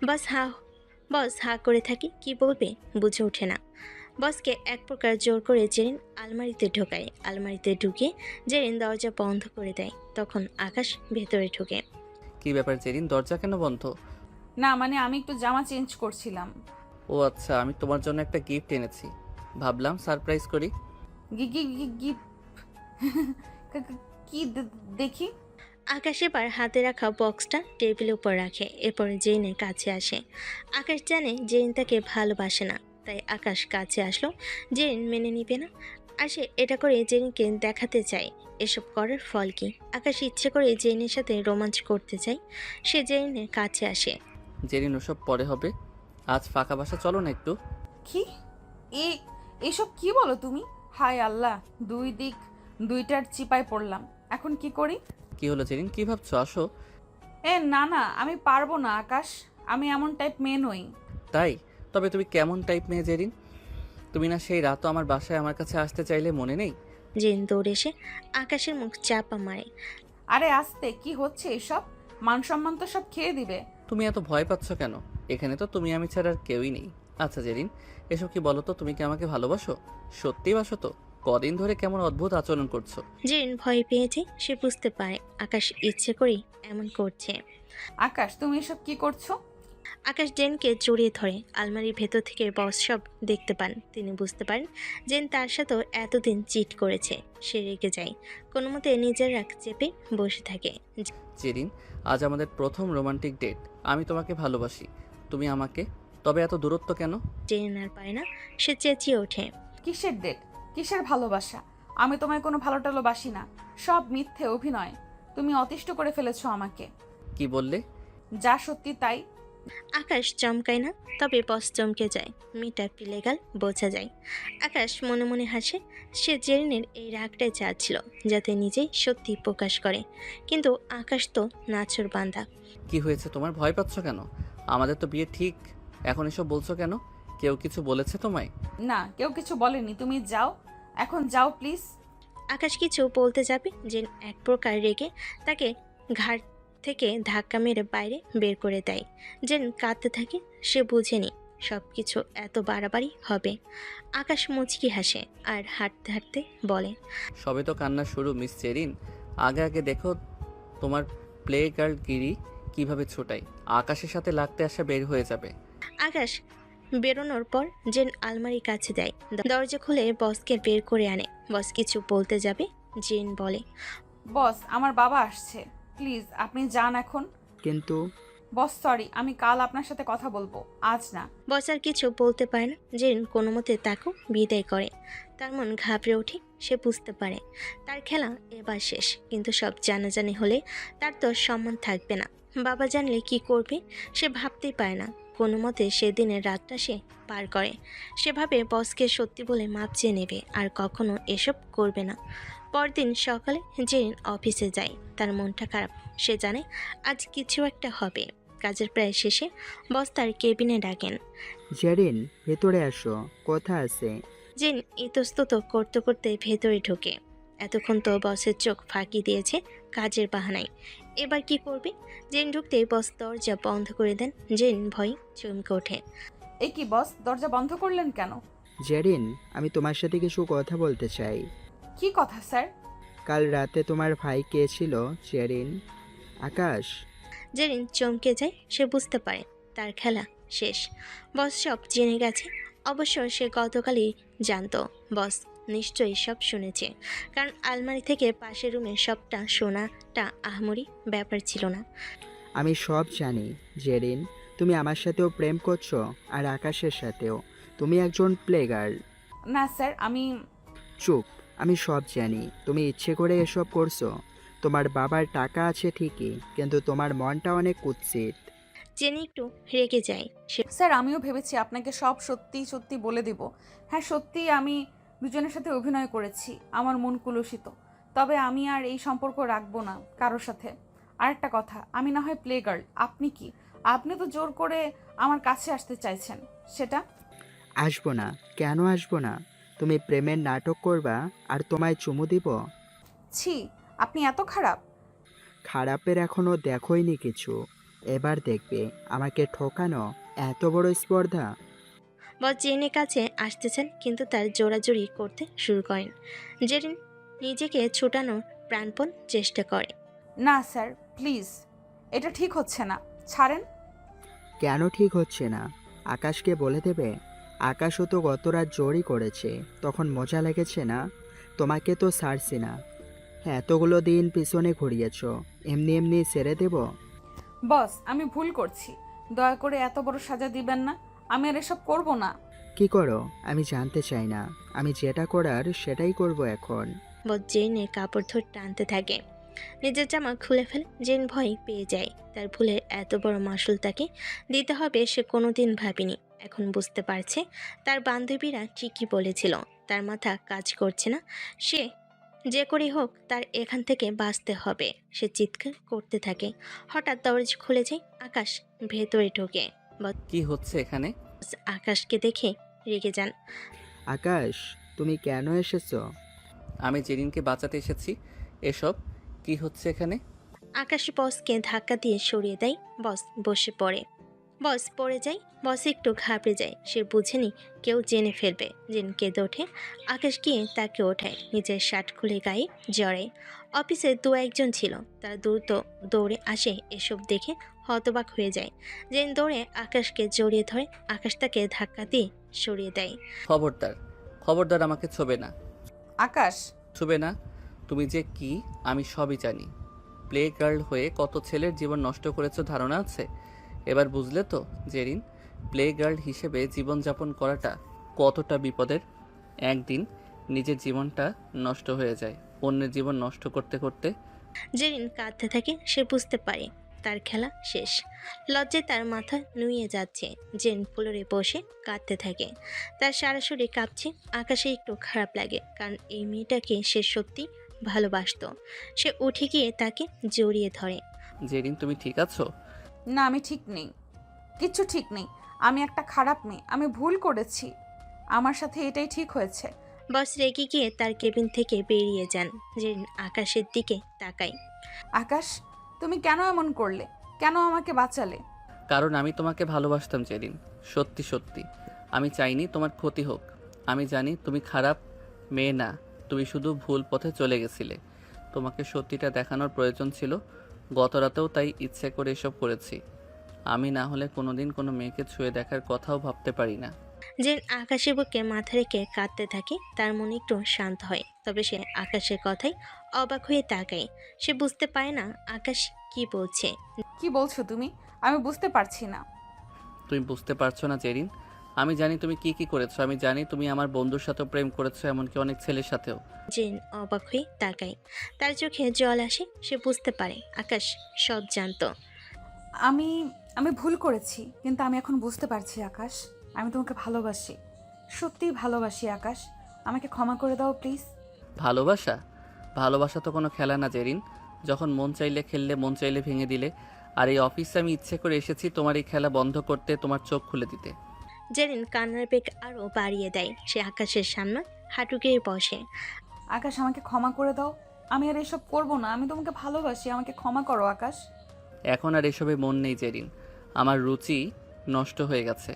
বস হা করে থাকে, কি বলবে বুঝে ওঠে না। বসকে এক প্রকার জোর করে জেরিন আলমারিতে ঢোকায়। আলমারিতে ঢুকে জেরিন দরজা বন্ধ করে দেয়। তখন আকাশ ভেতরে ঢুকে। কি ব্যাপার জেরিন, দরজা কেন বন্ধ? না মানে আমি একটু জামা চেঞ্জ করছিলাম। ও আচ্ছা, আমি তোমার জন্য একটা গিফট এনেছি, ভাবলাম সারপ্রাইজ করি। কি দেখি। আকাশ এবার হাতে রাখা বক্সটা টেবিলের উপর রাখে। এরপর জেরিনের কাছে আসে। আকাশ জানে জেরিন তাকে ভালোবাসে না, তাই আকাশ কাছে আসলো। জেরিন মেনে নিবে না, আর সে এটা করে জেরিনকে দেখাতে চায় এসব করার ফল কি। আকাশ ইচ্ছে করে জেরিনের সাথে রোমাঞ্চ করতে চায়। সে জেরিনের কাছে আসে। জেরিন ওসব পরে হবে, আজ ফাঁকা বাসা চলো না একটু। কি এসব কি বলো তুমি? হায় আল্লাহ, দুইটার চিপায় পড়লাম, এখন কি করি? কি হলো জেরিন, কি ভাবছো? আসো। না না, আমি পারবো না আকাশ, আমি এমন টাইপ মেয়ে নই। তাই? তবে তুমি কেমন টাইপ মেয়ে জেরিন? তুমি না সেই রাতও আমার বাসায় আমার কাছে আসতে চাইলে মনে নেই? জেরিন দৌড়ে এসে আকাশের মুখ চাপা মারে। আরে আস্তে, কি হচ্ছে এসব? মান সম্মান তো সব খেয়ে দিবে। তুমি এত ভয় পাচ্ছ কেন? এখানে তো তুমি আমি ছাড়া আর কেউই নেই। আচ্ছা জেরিন, এসব কি বলো তো, তুমি কি আমাকে ভালোবাসো? সত্যিই বাসো তো? কদিন ধরে কেমন অদ্ভুত আচরণ করছো। জেরিন ভয় পেয়েছে, সে বুঝতে পারে আকাশ ইচ্ছে করেই এমন করছে। আকাশ, তুমি এসব কি করছো? আকাশ জেনকে জড়িয়ে ধরে আলমারির ভেতর থেকে বস সব দেখতে পান। তিনি বুঝতে পারেন জেন তার সাথেও এতদিন চিট করেছে। সে রেগে যায়, কোনো মতে নিজের রাগ চেপে বসে থাকে। জেরিন, আজ আমাদের প্রথম রোমান্টিক ডেট। আমি তোমাকে ভালোবাসি, তুমি আমাকে। তবে এত দূরত্ব কেন? জেন আর পায় না, সে চেঁচিয়ে ওঠে। কিসের ডেট? কিসের ভালোবাসা? আমি তোমায় কোনো ভালো টালো বাসি না, সব মিথ্যে অভিনয়। তুমি অতিষ্ঠ করে ফেলেছো আমাকে। কি বললে? যা সত্যি তাই। আকাশ চমকায় না, তবে বস চমকে যায়। মেয়েটা পিলেগাল বোঝা যায়। আকাশ মনে মনে হাসে। সে জেরিনের এই রাগটাই চাচ্ছিল, যাতে নিজেই সত্যি প্রকাশ করে। কিন্তু আকাশ তো নাছর বান্দা। কি হয়েছে তোমার? ভয় পাচ্ছ কেন? আমাদের তো বিয়ে ঠিক। এখন এসব বলছো কেন? কেউ কিছু বলেছে তোমায়? না, কেউ কিছু বলেনি। তুমি যাও, এখন যাও প্লিজ। আকাশ কিছু বলতে যাবে, জেন এক প্রকার রেগে তাকে ঘাট থেকে ধাক্কা মেরে বাইরে বের করে দেয়। জেন কাঁদতে থাকে। সে বুঝেনি সব কিছু এত বাড়াবাড়ি হবে। আকাশ মুচকি হাসে আর হাঁটতে হাঁটতে বলে, সবে তো কান্না শুরু মিস জেরিন। আগে আগে দেখো তোমার প্লে গার্ল গিরি কিভাবে ছোটাই। আকাশের সাথে লাগতে আসা বের হয়ে যাবে। আকাশ বেরোনোর পর জেন আলমারির কাছে দেয়। দরজা খুলে বসকে বের করে আনে। বস কিছু বলতে যাবে, জেন বলে, বস, আমার বাবা আসছে, প্লিজ আপনি যান এখন। কিন্তু বস সরি, আমি কাল আপনার সাথে কথা বলবো, আজ না। বস আর কিছু বলতে পারে না। জেন কোনো মতে তাকেও বিদায় করে। তার মন ঘাবড়ে ওঠে। সে বুঝতে পারে তার খেলা এবার শেষ। কিন্তু সব জানাজানি হলে তার তো সম্মান থাকবে না। বাবা জানলে কি করবে সে ভাবতেই পারে না। কোনো মতে সেদিনের রাতটা সে পার করে। সেভাবে বসকে সত্যি বলে মাপ চেয়ে নেবে, আর কখনো এসব করবে না। পরদিন সকালে জেন অফিসে যায়। তার মনটা খারাপ। সে জানে আজ কিছু একটা হবে। কাজের প্রায় শেষে বস তার কেবিনে ডাকেন। জেরিন, ভেতরে আসো, কথা আছে। জেন ইতস্তত করতে করতে ভেতরে ঢোকে। এতক্ষণ তো বসের চোখ ফাঁকি দিয়েছে কাজের বাহানায়। এবার কি করবে? জেন ঢুকতেই বস দরজা বন্ধ করে দেন। জেন ভয় চমকে ওঠে। এই কি বস, দরজা বন্ধ করলেন কেন? জেরিন, আমি তোমার সাথে কিছু কথা বলতে চাই। কি কথা স্যার? কাল রাতে তোমার ভাই কে ছিল জেরিন? আকাশ। জেরিন চমকে যায়। সে বুঝতে পারে তার খেলা শেষ। বস সব জেনে গেছে। অবশ্য সে গতকালই জানতো। বস নিশ্চয়ই সব শুনেছে, কারণ আলমারি থেকে পাশের রুমে সবটা শোনাটা আহামরি ব্যাপার ছিল না। আমি সব জানি জেরিন, তুমি আমার সাথেও প্রেম করছো, আর আকাশের সাথেও। তুমি একজন প্লে গার্ল। না স্যার, আমি... চুপ, আমি সব জানি। তুমি ইচ্ছে করে এসব করছো। তোমার বাবার টাকা আছে ঠিকই, কিন্তু তোমার মনটা অনেক কুৎসিত। জেনি একটু রেগে যায়। সে স্যার, আমিও ভেবেছি আপনাকে সব সত্যি সত্যি বলে দেব। হ্যাঁ সত্যি, আমি দুজনের সাথে অভিনয় করেছি। আমার মন কুলসিত। তবে আমি আর এই সম্পর্ক রাখবো না কারোর সাথে। আর একটা কথা, আমি না হয় প্লে গার্ল, আপনি কি? আপনি তো জোর করে আমার কাছে আসতে চাইছেন, সেটা... আসবো না? কেন আসবো না? তুমি প্রেমের নাটক করবা আর তোমায় চুমু দিব? ছি, আপনি এত খারাপ? খারাপের এখনো দেখোইনি কিছু, এবার দেখবে আমাকে ঠকানো এত বড় স্পর্ধা। বস জেনের কাছে আসতে চান, কিন্তু তার জোরাজুরি করতে শুরু করেন। জেরিন নিজেকে ছুটানোর প্রাণপণ চেষ্টা করে। না স্যার, প্লিজ, এটা ঠিক হচ্ছে না, ছাড়েন। কেন ঠিক হচ্ছে না? আকাশকে বলে দেবে? আকাশও তো গত রাত জোরই করেছে, তখন মজা লেগেছে না? তোমাকে তো ছাড়ছি না। এতগুলো দিন পিছনে ঘুরিয়েছ, এমনি এমনি ছেড়ে দেব? বস, আমি ভুল করছি, দয়া করে এত বড় সাজা দিবেন না। আমি আর এসব করবো না। কি করো আমি জানতে চাই না, আমি যেটা করার সেটাই করব এখন। বস জেনের কাপড় ধরে টানতে থাকে। নিজের জামা খুলে ফেলে। জেন ভয় পেয়ে যায়। তার ভুলের এত বড় মাসুল তাকে দিতে হবে সে কোনোদিন ভাবেনি। এখন বুঝতে পারছে তার বান্ধবীরা ঠিকই বলেছিল। তার মাথা কাজ করছে না। সে যে করেই হোক তার এখান থেকে বাঁচতে হবে। সে চিৎকার করতে থাকে। হঠাৎ দরজা খুলে যায়, আকাশ ভেতরে ঢোকে। বস কি হচ্ছে এখানে? আকাশকে দেখে রেগে যান। আকাশ, তুমি কেন এসেছো? আমি জেরিনকে বাঁচাতে এসেছি। এসব কি হচ্ছে এখানে? আকাশ বসকে ধাক্কা দিয়ে সরিয়ে দেয়। বস বসে পড়ে। বস পড়ে যায়। বস একটু ঘাবড়ে যায়। সে বুঝেনি কেউ জেনে ফেলবে। জেন কেঁদে ওঠে। আকাশ গিয়ে তাকে ওঠায়, নিজের শার্ট খুলে গায়ে জড়ায়। অফিসে দু একজন ছিল, তারা দ্রুত দৌড়ে আসে। এসব দেখে হতবাক হয়ে যায়। জেন দৌড়ে আকাশকে জড়িয়ে ধরে। আকাশ তাকে ধাক্কা দিয়ে সরিয়ে দেয়। খবরদার, খবরদার আমাকে ছোবে না। আকাশ, ছুবে না। তুমি যে কি আমি সবই জানি। প্লে গার্ল হয়ে কত ছেলের জীবন নষ্ট করেছো ধারণা আছে? এবার বুঝলে তো জেরিন, প্লে গার্ল হিসেবে জীবনযাপন করাটা কতটা বিপদের। একদিন নিজের জীবনটা নষ্ট হয়ে যায় অন্যের জীবন নষ্ট করতে করতে। জেরিন কাঁদতে থাকে। সে বুঝতে পারে তার খেলা শেষ। লজ্জায় তার মাথা নুয়ে যাচ্ছে। জেন ফ্লোরে বসে কাঁদতে থাকে। তার সারা শরীর কাঁপছে। আকাশে একটু খারাপ লাগে, কারণ এই মেয়েটাকে সে সত্যি ভালোবাসতো। সে উঠে গিয়ে তাকে জড়িয়ে ধরে। জেরিন, তুমি ঠিক আছো? না আমি ঠিক নেই, কিচ্ছু ঠিক নেই। আমি একটা খারাপ মেয়ে, আমি ভুল করেছি, আমার সাথে এটাই ঠিক হয়েছে। বস রেগে গিয়ে তার কেবিন থেকে বেরিয়ে যান। জেরিন আকাশের দিকে তাকায়। আকাশ, তুমি কেন এমন করলে? কেন আমাকে বাঁচালে? কারণ আমি তোমাকে ভালোবাসতাম জেরিন, সত্যি সত্যি। আমি চাইনি তোমার ক্ষতি হোক। আমি জানি তুমি খারাপ মেয়ে না, তুমি শুধু ভুল পথে চলে গেছিলে। তোমাকে সত্যিটা দেখানোর প্রয়োজন ছিল। গত রাতেও তাই ইচ্ছে করে এসব করেছি। আমি না হলে কোনোদিন কোনো মেয়েকে ছুঁয়ে দেখার কথাও ভাবতে পারি না। জেন আকাশের বুকে মাথা রেখে কাঁদতে থাকে। তার মনে একটু শান্ত হয়, তবে সে আকাশের কথায় অবাক হয়ে তাকায়। সে বুঝতে পারে না আকাশ কি বলছে। কি বলছো তুমি? আমি বুঝতে পারছি না। তুমি বুঝতে পারছো না জেরিন? আমি জানি তুমি কি কি করেছো। আমি জানি তুমি আমার বন্ধুর সাথেও প্রেম করেছো, এমনকি অনেক ছেলের সাথেও। জেন অবাক হয়ে তাকায়। তার চোখে জল আসে। সে বুঝতে পারে আকাশ সব জানতো। আমি আমি ভুল করেছি, কিন্তু আমি এখন বুঝতে পারছি আকাশ, আমি তোমাকে ভালোবাসি, সত্যিই ভালোবাসি আকাশ। আমাকে ক্ষমা করে দাও প্লিজ। ভালোবাসা? ভালোবাসা তো কোনো খেলা না জেরিন। যখন মন চাইলে খেললে, মন চাইলে ভেঙে দিলে। আর এই অফিসে আমি ইচ্ছে করে এসেছি তোমার এই খেলা বন্ধ করতে, তোমার চোখ খুলে দিতে। জেরিন কান্নার বেগ আরও বাড়িয়ে দেয়। সে আকাশের সামনে হাঁটু গেড়ে বসে। আকাশ, আমাকে ক্ষমা করে দাও, আমি আর এসব করব না, আমি তোমাকে ভালোবাসি, আমাকে ক্ষমা করো আকাশ। এখন আর এসবে মন নেই জেরিন। আমার রুচি নষ্ট হয়ে গেছে।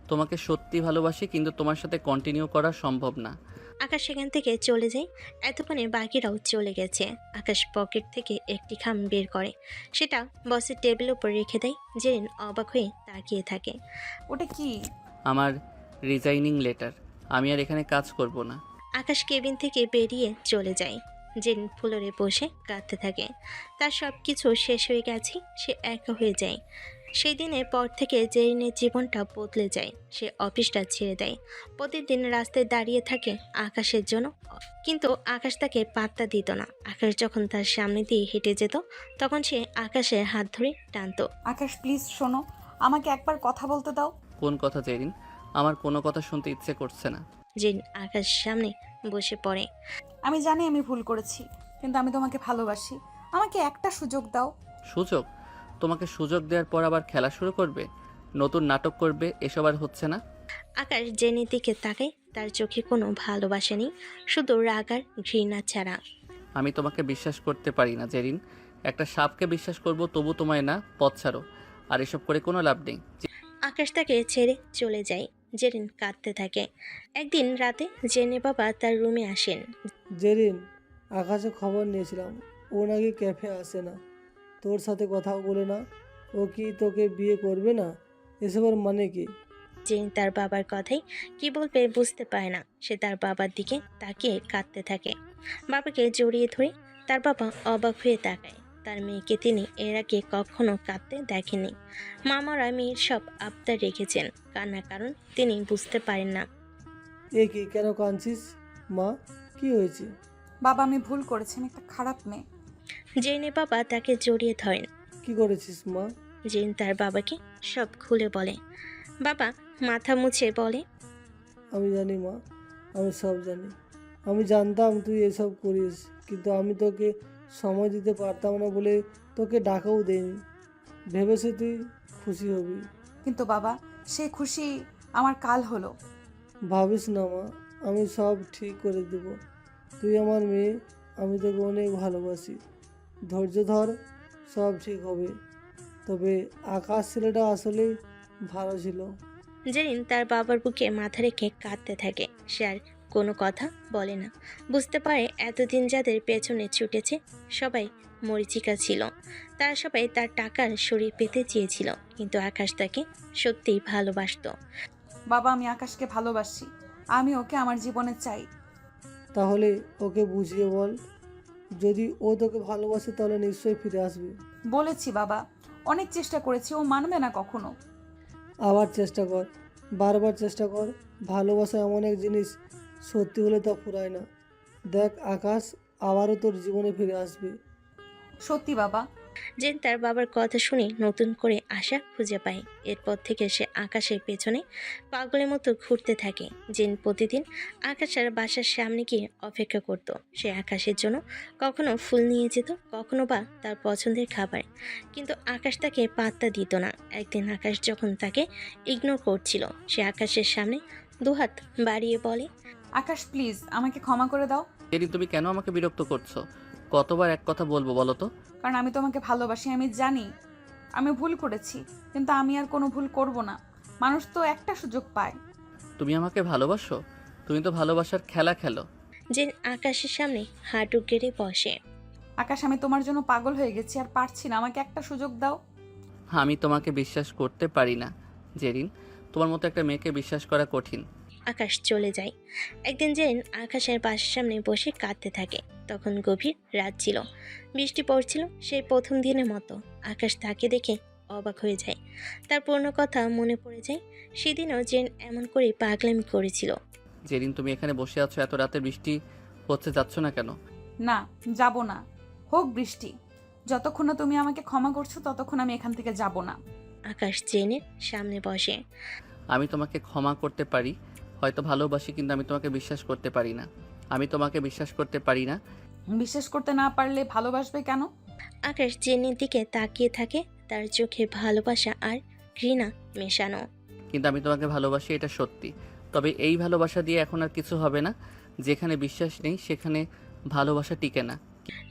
তোমাকে সত্যি ভালোবাসি, কিন্তু তোমার সাথে কন্টিনিউ করা সম্ভব না। আকাশ সেখান থেকে চলে যায়। এতক্ষণে বাকিরাও চলে গেছে। আকাশ পকেট থেকে একটি খাম বের করে, সেটা বসের টেবিলের উপর রেখে দেয়। জেরিন অবাক হয়ে তাকিয়ে থাকে। ওটা কি? আমার রিজাইনিং লেটার। আমি আর এখানে কাজ করব না। আকাশ কেবিন থেকে বেরিয়ে চলে যায়। জেরিন ফ্লোরে বসে কাঁদতে থাকে। তার সব কিছু শেষ হয়ে গেছে। সে একা হয়ে যায়। সেই দিনের পর থেকে জেরিনের জীবনটা বদলে যায়। সে অফিসটা ছেড়ে দেয়। প্রতিদিন রাস্তায় দাঁড়িয়ে থাকে আকাশের জন্য, কিন্তু আকাশ তাকে পাত্তা দিত না। আকাশ যখন তার সামনে দিয়ে হেঁটে যেত, তখন সে আকাশের হাত ধরে টানতো। আকাশ প্লিজ শোনো, আমাকে একবার কথা বলতে দাও। কোন কথা জেরিন? আমার কোনো কথা শুনতে ইচ্ছে করছে না। জেরিন আকাশের সামনে বসে পড়ে। আমি জানি আমি ভুল করেছি, কিন্তু আমি তোমাকে ভালোবাসি, আমাকে একটা সুযোগ দাও। সুযোগ? তোমাকে সুযোগ দেওয়ার পর আবার খেলা শুরু করবে, নতুন নাটক করবে? এসব আর হচ্ছে না। আকাশ জেনির দিকে তাকায়। তার চোখে কোনো ভালোবাসা নেই, শুধু রাগ আর ঘৃণা ছাড়া। আমি তোমাকে বিশ্বাস করতে পারি না জেরিন। একটা সাপকে বিশ্বাস করব, তবু তোমায় না। পথ ছাড়ো, আর এসব করে কোনো লাভ নেই। আকাশ তাকে ছেড়ে চলে যায়। জেরিন কাঁদতে থাকে। একদিন রাতে জেনে বাবা তার রুমে আসেন। জেরিন, আকাশে খবর নিয়েছিলাম, ও নাকি ক্যাফে আসে না, তোর সাথে কথাও বলে না, ও কি তোকে বিয়ে করবে না? এসবের মানে কি? জেরিন তার বাবার কথাই কি বলবে বুঝতে পারে না। সে তার বাবার দিকে তাকিয়ে কাঁদতে থাকে। বাবাকে জড়িয়ে ধরে তার বাবা অবাক হয়ে তাকায়। তার মেয়েকে তিনি এর আগে কখনো কাঁদতে দেখেনি। মামারা মেয়ের সব আবদার রেখেছেন, কান্নার কারণ তিনি বুঝতে পারেন না। এ কি, কেন কাঁদছিস মা? কি হয়েছে? বাবা, আমি ভুল করেছি, আমি একটা খারাপ মেয়ে। জেনে বাবা তাকে জড়িয়ে ধরেন। কি করেছিস মা? জেন তার বাবাকে সব খুলে বলে। বাবা মাথা মুছে বলে, আমি জানি মা, আমি সব জানি। আমি জানতাম তুই এসব করিস, কিন্তু আমি তোকে সময় দিতে পারতাম না বলে তোকে ডাকাও দেইনি। ভেবেছে তুই খুশি হবি। কিন্তু বাবা, সে খুশি আমার কাল হলো। ভাবিস না মা, আমি সব ঠিক করে দেব। তুই আমার মেয়ে, আমি তোকে অনেক ভালোবাসি। ধৈর্য ধর, সব ঠিক হবে। তবে আকাশ ছেলেটা আসলেই ভালো ছিল। জেরিন তার বাবার বুকে মাথা রেখে কাঁদতে থাকে। সে আর কোনো কথা বলে না। বুঝতে পারে এতদিন যাদের পেছনে ছুটেছে সবাই মরীচিকা ছিল। তারা সবাই তার টাকার শরীর পেতে চেয়েছিল, কিন্তু আকাশ তাকে সত্যিই ভালোবাসতো। বাবা, আমি আকাশকে ভালোবাসি। আমি ওকে আমার জীবনে চাই। তাহলে ওকে বুঝিয়ে বল, যদি ও তোকে ভালোবাসে তাহলে নিশ্চয়ই ফিরে আসবে। বলেছি বাবা, অনেক চেষ্টা করেছি, ও মানবে না কখনো। আবার চেষ্টা কর, বারবার চেষ্টা কর। ভালোবাসা এমন এক জিনিস, সত্যি হলে তা ফুরায় না। দেখ আকাশ আবারও তোর জীবনে ফিরে আসবে। সত্যি বাবা। জেন তার বাবার কথা শুনে নতুন করে আশা খুঁজে পায়। এরপর থেকে সে আকাশের পেছনে পাগলের মতো ঘুরতে থাকে। জেন প্রতিদিন আকাশের বাসার সামনে গিয়ে অপেক্ষা করত। সে আকাশের জন্য কখনো ফুল নিয়ে যেত, কখনো বা তার পছন্দের খাবার, কিন্তু আকাশ তাকে পাত্তা দিত না। একদিন আকাশ যখন তাকে ইগনোর করছিল, সে আকাশের সামনে দুহাত বাড়িয়ে বলে, আকাশ প্লিজ আমাকে ক্ষমা করে দাও। জেরিন, তুমি কেন আমাকে বিরক্ত করছো? কতবার এক কথা বলবো বলো তো? কারণ আমি তোমাকে ভালোবাসি। আমি জানি আমি ভুল করেছি, কিন্তু আমি আর কোনো ভুল করব না। মানুষ তো একটা সুযোগ পায়। তুমি আমাকে ভালোবাসো? তুমি তো ভালোবাসার খেলা খেলো। জেন আকাশের সামনে হাঁটু গেড়ে বসে। আকাশ, আমি তোমার জন্য পাগল হয়ে গেছি, আর পারছি না। আমাকে একটা সুযোগ দাও। আমি তোমাকে বিশ্বাস করতে পারি না জেরিন। তোমার মতো একটা মেয়েকে বিশ্বাস করা কঠিন। আকাশ চলে যায়। একদিন জেন আকাশের বাসার সামনে বসে কাঁদতে থাকে। তখন গভীর রাত ছিল, বৃষ্টি পড়ছিল। সেই প্রথম দিনের মতো আকাশ তাকে দেখে অবাক হয়ে যায়। তার পুরনো কথা মনে পড়ে যায়। সেদিনও জেন এমন করে পাগলামি করেছিল। জেরিন, তুমি এখানে বসে আছো, এত রাতে বৃষ্টি হচ্ছে, যাচ্ছ না কেন? না, যাব না। হোক বৃষ্টি, যতক্ষণ না তুমি আমাকে ক্ষমা করছো ততক্ষণ আমি এখান থেকে যাব না। আকাশ জেনের সামনে বসে। আমি তোমাকে ক্ষমা করতে পারি, হয়তো ভালোবাসি, কিন্তু আমি তোমাকে বিশ্বাস করতে পারি না। আমি তোমাকে বিশ্বাস করতে পারি না। বিশ্বাস করতে না পারলে ভালোবাসবে কেন? আকাশ জেনের দিকে তাকিয়ে থাকে, তার চোখে ভালোবাসা আর ঘৃণা মেশানো। কিন্তু আমি তোমাকে ভালোবাসি, এটা সত্যি। তবে এই ভালোবাসা দিয়ে এখন আর কিছু হবে না। যেখানে বিশ্বাস নেই সেখানে ভালোবাসা টিকে না।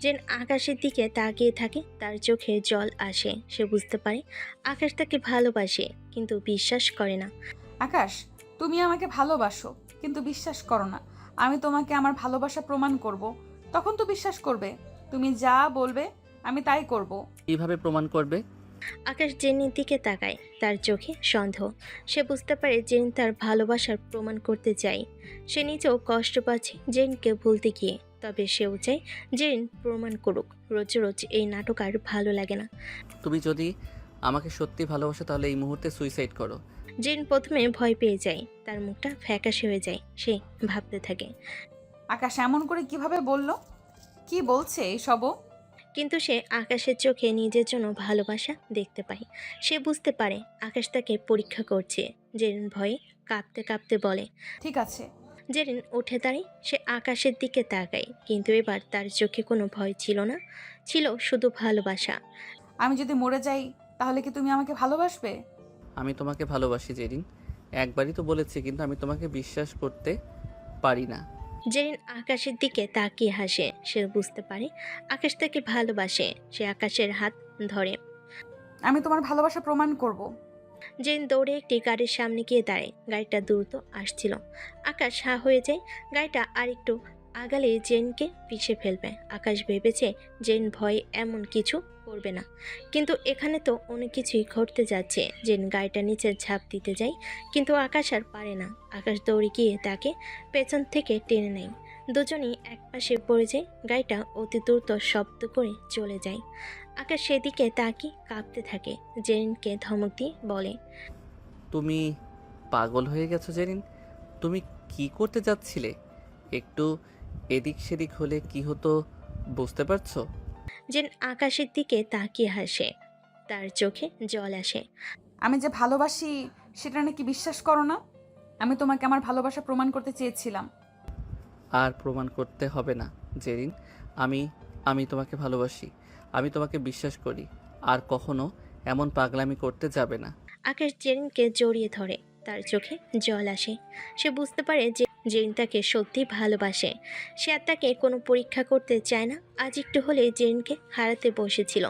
জেন আকাশের দিকে তাকিয়ে থাকে, তার চোখে জল আসে। সে বুঝতে পারে আকাশ তাকে ভালোবাসে, কিন্তু বিশ্বাস করে না। আকাশ, তুমি আমাকে ভালোবাসো কিন্তু বিশ্বাস করো না। আমি তোমাকে আমার ভালোবাসা প্রমাণ করব, তখন তো বিশ্বাস করবে। তুমি যা বলবে আমি তাই করব। কিভাবে প্রমাণ করবে? আকাশ জেনের দিকে তাকায়, তার চোখে সন্দেহ। সে বুঝতে পারে জেন তার ভালোবাসার প্রমাণ করতে চায়। সে নিজেও কষ্ট পাচ্ছে জেনকে ভুলতে গিয়ে, তবে সেও চায় জেন প্রমাণ করুক। রোজ রোজ এই নাটক আর ভালো লাগে না। তুমি যদি আমাকে সত্যি ভালোবাসো তাহলে এই মুহূর্তে সুইসাইড করো। জেন প্রথমে ভয় পেয়ে যায়, তার মুখটা ফ্যাকাশে হয়ে যায়। সে ভাবতে থাকে, আকাশ এমন করে কিভাবে বলল? কি বলছে এইসবও? কিন্তু সে আকাশের চোখে নিজের জন্য ভালোবাসা দেখতে পায়। সে বুঝতে পারে আকাশ তাকে পরীক্ষা করছে। জেরিন ভয়ে কাঁপতে কাঁপতে বলে, ঠিক আছে। জেরিন উঠে দাঁড়ায়। সে আকাশের দিকে তাকায়, কিন্তু এবার তার চোখে কোনো ভয় ছিল না, ছিল শুধু ভালোবাসা। আমি যদি মরে যাই তাহলে কি তুমি আমাকে ভালোবাসবে? আমি তোমাকে ভালোবাসি জেরিন, একবারই তো বলেছি, কিন্তু আমি তোমাকে বিশ্বাস করতে পারি না। জেরিন আকাশের দিকে তাকিয়ে হাসে। সে বুঝতে পারে আকাশ তাকে ভালোবাসে। সে আকাশের হাত ধরে। আমি তোমার ভালোবাসা প্রমাণ করব। জেন দৌড়ে একটি গাড়ির সামনে গিয়ে দাঁড়ায়। গাড়িটা দ্রুত আসছিল। আকাশ হা হয়ে যায়। গাড়িটা আরেকটু আগালে জেনকে পিষে ফেলবে। আকাশ ভেবেছে জেন ভয়ে এমন কিছু করবে না, কিন্তু এখানে তো অনেক কিছুই ঘটতে যাচ্ছে। জেন গাড়িটা নিচে ঝাঁপ দিতে যায়, কিন্তু আকাশ আর পারে না। আকাশ দৌড়ে গিয়ে তাকে পেছন থেকে টেনে নেয়। দুজনেই একপাশে পড়ে যায়। গাড়িটা অতি দ্রুত শব্দ করে চলে যায়। আকাশ সেদিকে তাকিয়ে কাঁপতে থাকে। জেরিনকে ধমক দিয়ে বলে, তুমি পাগল হয়ে গেছো জেরিন। তুমি কি করতে যাচ্ছিলে? একটু এদিক সেদিক হলে কি হতো বুঝতে পারছো? জেন আকাশের দিকে তাকিয়ে হাসে, তার চোখে জল আসে। আমি যে ভালোবাসি সেটা নাকি বিশ্বাস করো না? আমি তোমাকে আমার ভালোবাসা প্রমাণ করতে চেয়েছিলাম। আর প্রমাণ করতে হবে না জেরিন। আমি আমি তোমাকে ভালোবাসি, আমি তোমাকে বিশ্বাস করি, আর কখনো এমন পাগলামি করতে যাবে না। আকাশ জেরিনকে জড়িয়ে ধরে, তার চোখে জল আসে। সে বুঝতে পারে যে জেরিন তাকে সত্যি ভালোবাসে। সে আর তাকে কোনো পরীক্ষা করতে চায় না। আজ একটু হলে জেরিনকে হারাতে বসেছিল।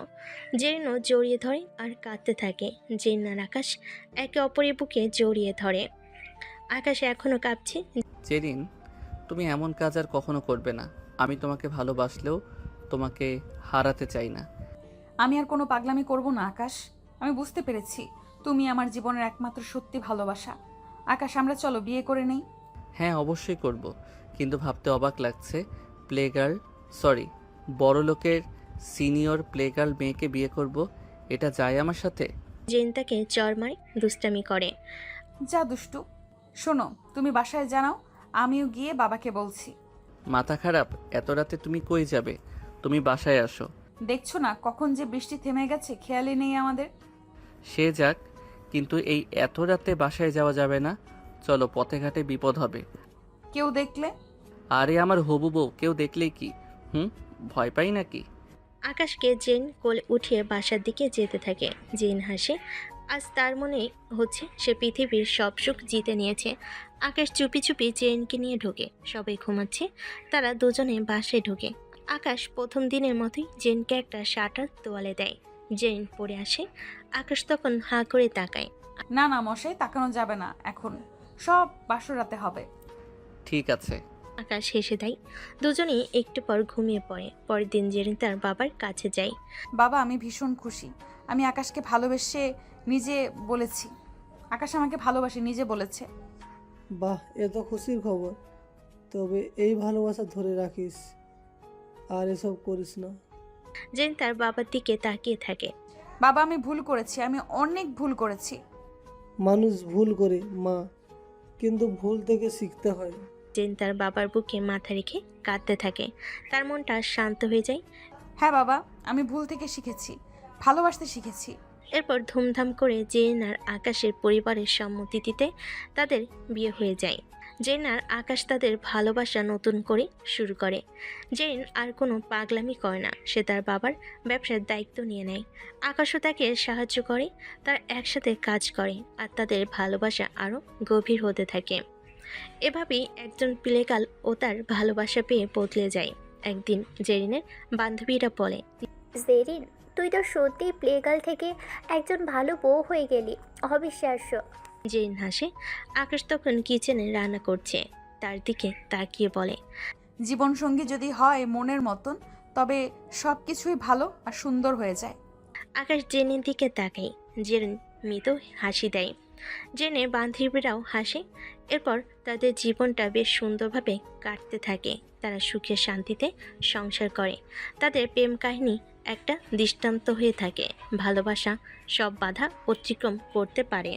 জেরিনও জড়িয়ে ধরে আর কাঁদতে থাকে। জেরিন আর আকাশ একে অপরের বুকে জড়িয়ে ধরে। আকাশ এখনও কাঁপছে। জেরিন, তুমি এমন কাজ আর কখনো করবে না। আমি তোমাকে ভালোবাসলেও তোমাকে হারাতে চাই না। আমি আর কোনো পাগলামি করব না আকাশ। আমি বুঝতে পেরেছি তুমি আমার জীবনের একমাত্র সত্যি ভালোবাসা। আকাশ, আমরা চলো বিয়ে করে নেই। হ্যাঁ, অবশ্যই করব, কিন্তু ভাবতে অবাক লাগছে বড় লোকের সিনিয়র প্লেগার্ল মেয়েকে বিয়ে করব। এটা যায় আমার সাথে? জেরিন তাকে চর মারে, দুষ্টামি করে। যা দুষ্টু। শোনো, তুমি বাসায় জানাও, আমিও গিয়ে বাবাকে বলছি। মাথা খারাপ? এত রাতে তুমি কই যাবে? তুমি বাসায় আসো। দেখছো না কখন যে বৃষ্টি থেমে গেছে, খেয়ালই নেই আমাদের। সে যাক, কিন্তু এই এত রাতে বাসায় যাওয়া যাবে না। চলো, পথে ঘাটে বিপদ হবে। কেউ দেখলে? আরে আমার হবু বউ, কেউ দেখলেই কি ভয় পাই নাকি? আকাশকে জেন কোলে উঠিয়ে বাসার দিকে যেতে থাকে। জেন হাসে। আজ তার মনে হচ্ছে সে পৃথিবীর সব সুখ জিতে নিয়েছে। আকাশ চুপি চুপি জেনকে নিয়ে ঢোকে। সবাই ঘুমাচ্ছে, তারা দুজনে বাসায় ঢোকে। আকাশ প্রথম দিনের মতোই জেনকে একটা শার্টার তোয়ালে দেয়। জেন পরে আসে। আকাশ তখন হাঁ করে তাকায়। না না মশাই, তাকানো যাবে না এখন, সব বাসরাতে হবে। ঠিক আছে। আকাশ হেসে দেয়। দুজনেই একটু পর ঘুমিয়ে পড়ে। পরের দিন জেরিন তার বাবার কাছে যায়। বাবা, আমি ভীষণ খুশি। আমি আকাশকে ভালোবেসে নিজে বলেছি। আকাশ আমাকে ভালোবাসে নিজে বলেছে। বাহ, এ তো খুশির খবর। তবে এই ভালোবাসা ধরে রাখিস আর এসব করিস না। জেরিন তার বাবার দিকে তাকিয়ে থাকে। বাবা, আমি ভুল করেছি, আমি অনেক ভুল করেছি। মানুষ ভুল করে মা, কিন্তু ভুল থেকে শিখতে হয়। জেরিন তার বাবার বুকে মাথা রেখে কাঁদতে থাকে। তার মনটা শান্ত হয়ে যায়। হ্যাঁ বাবা, আমি ভুল থেকে শিখেছি, ভালোবাসতে শিখেছি। এরপর ধুমধাম করে জেরিন আর আকাশের পরিবারের সম্মতি দিতে তাদের বিয়ে হয়ে যায়। জেরিন আর আকাশ তাদের ভালোবাসা নতুন করে শুরু করে। জেরিন আর কোনো পাগলামি করে না। সে তার বাবার ব্যবসার দায়িত্ব নিয়ে নেয়। আকাশও তাকে সাহায্য করে। তারা একসাথে কাজ করে আর তাদের ভালোবাসা আরও গভীর হতে থাকে। এভাবেই একজন প্লেগাল ও তার ভালোবাসা পেয়ে বদলে যায়। একদিন জেরিনের বান্ধবীরা বলে, জেরিন, তুই তো সত্যিই প্লেগার্ল থেকে একজন ভালো বউ হয়ে গেলি, অবিশ্বাস্য। জেরিন হাসে। আকাশ তখন কিচেনে রান্না করছে। তার দিকে তাকিয়ে বলে, জীবনসঙ্গী যদি হয় মনের মতন, তবে সব কিছুই ভালো আর সুন্দর হয়ে যায়। আকাশ জেনের দিকে তাকায়। জেরিন মৃত হাসি দেয়। জেনের বান্ধবীরাও হাসে। এরপর তাদের জীবনটা বেশ সুন্দরভাবে কাটতে থাকে। তারা সুখে শান্তিতে সংসার করে। তাদের প্রেম কাহিনী একটা দৃষ্টান্ত হয়ে থাকে। ভালোবাসা সব বাধা অতিক্রম করতে পারে।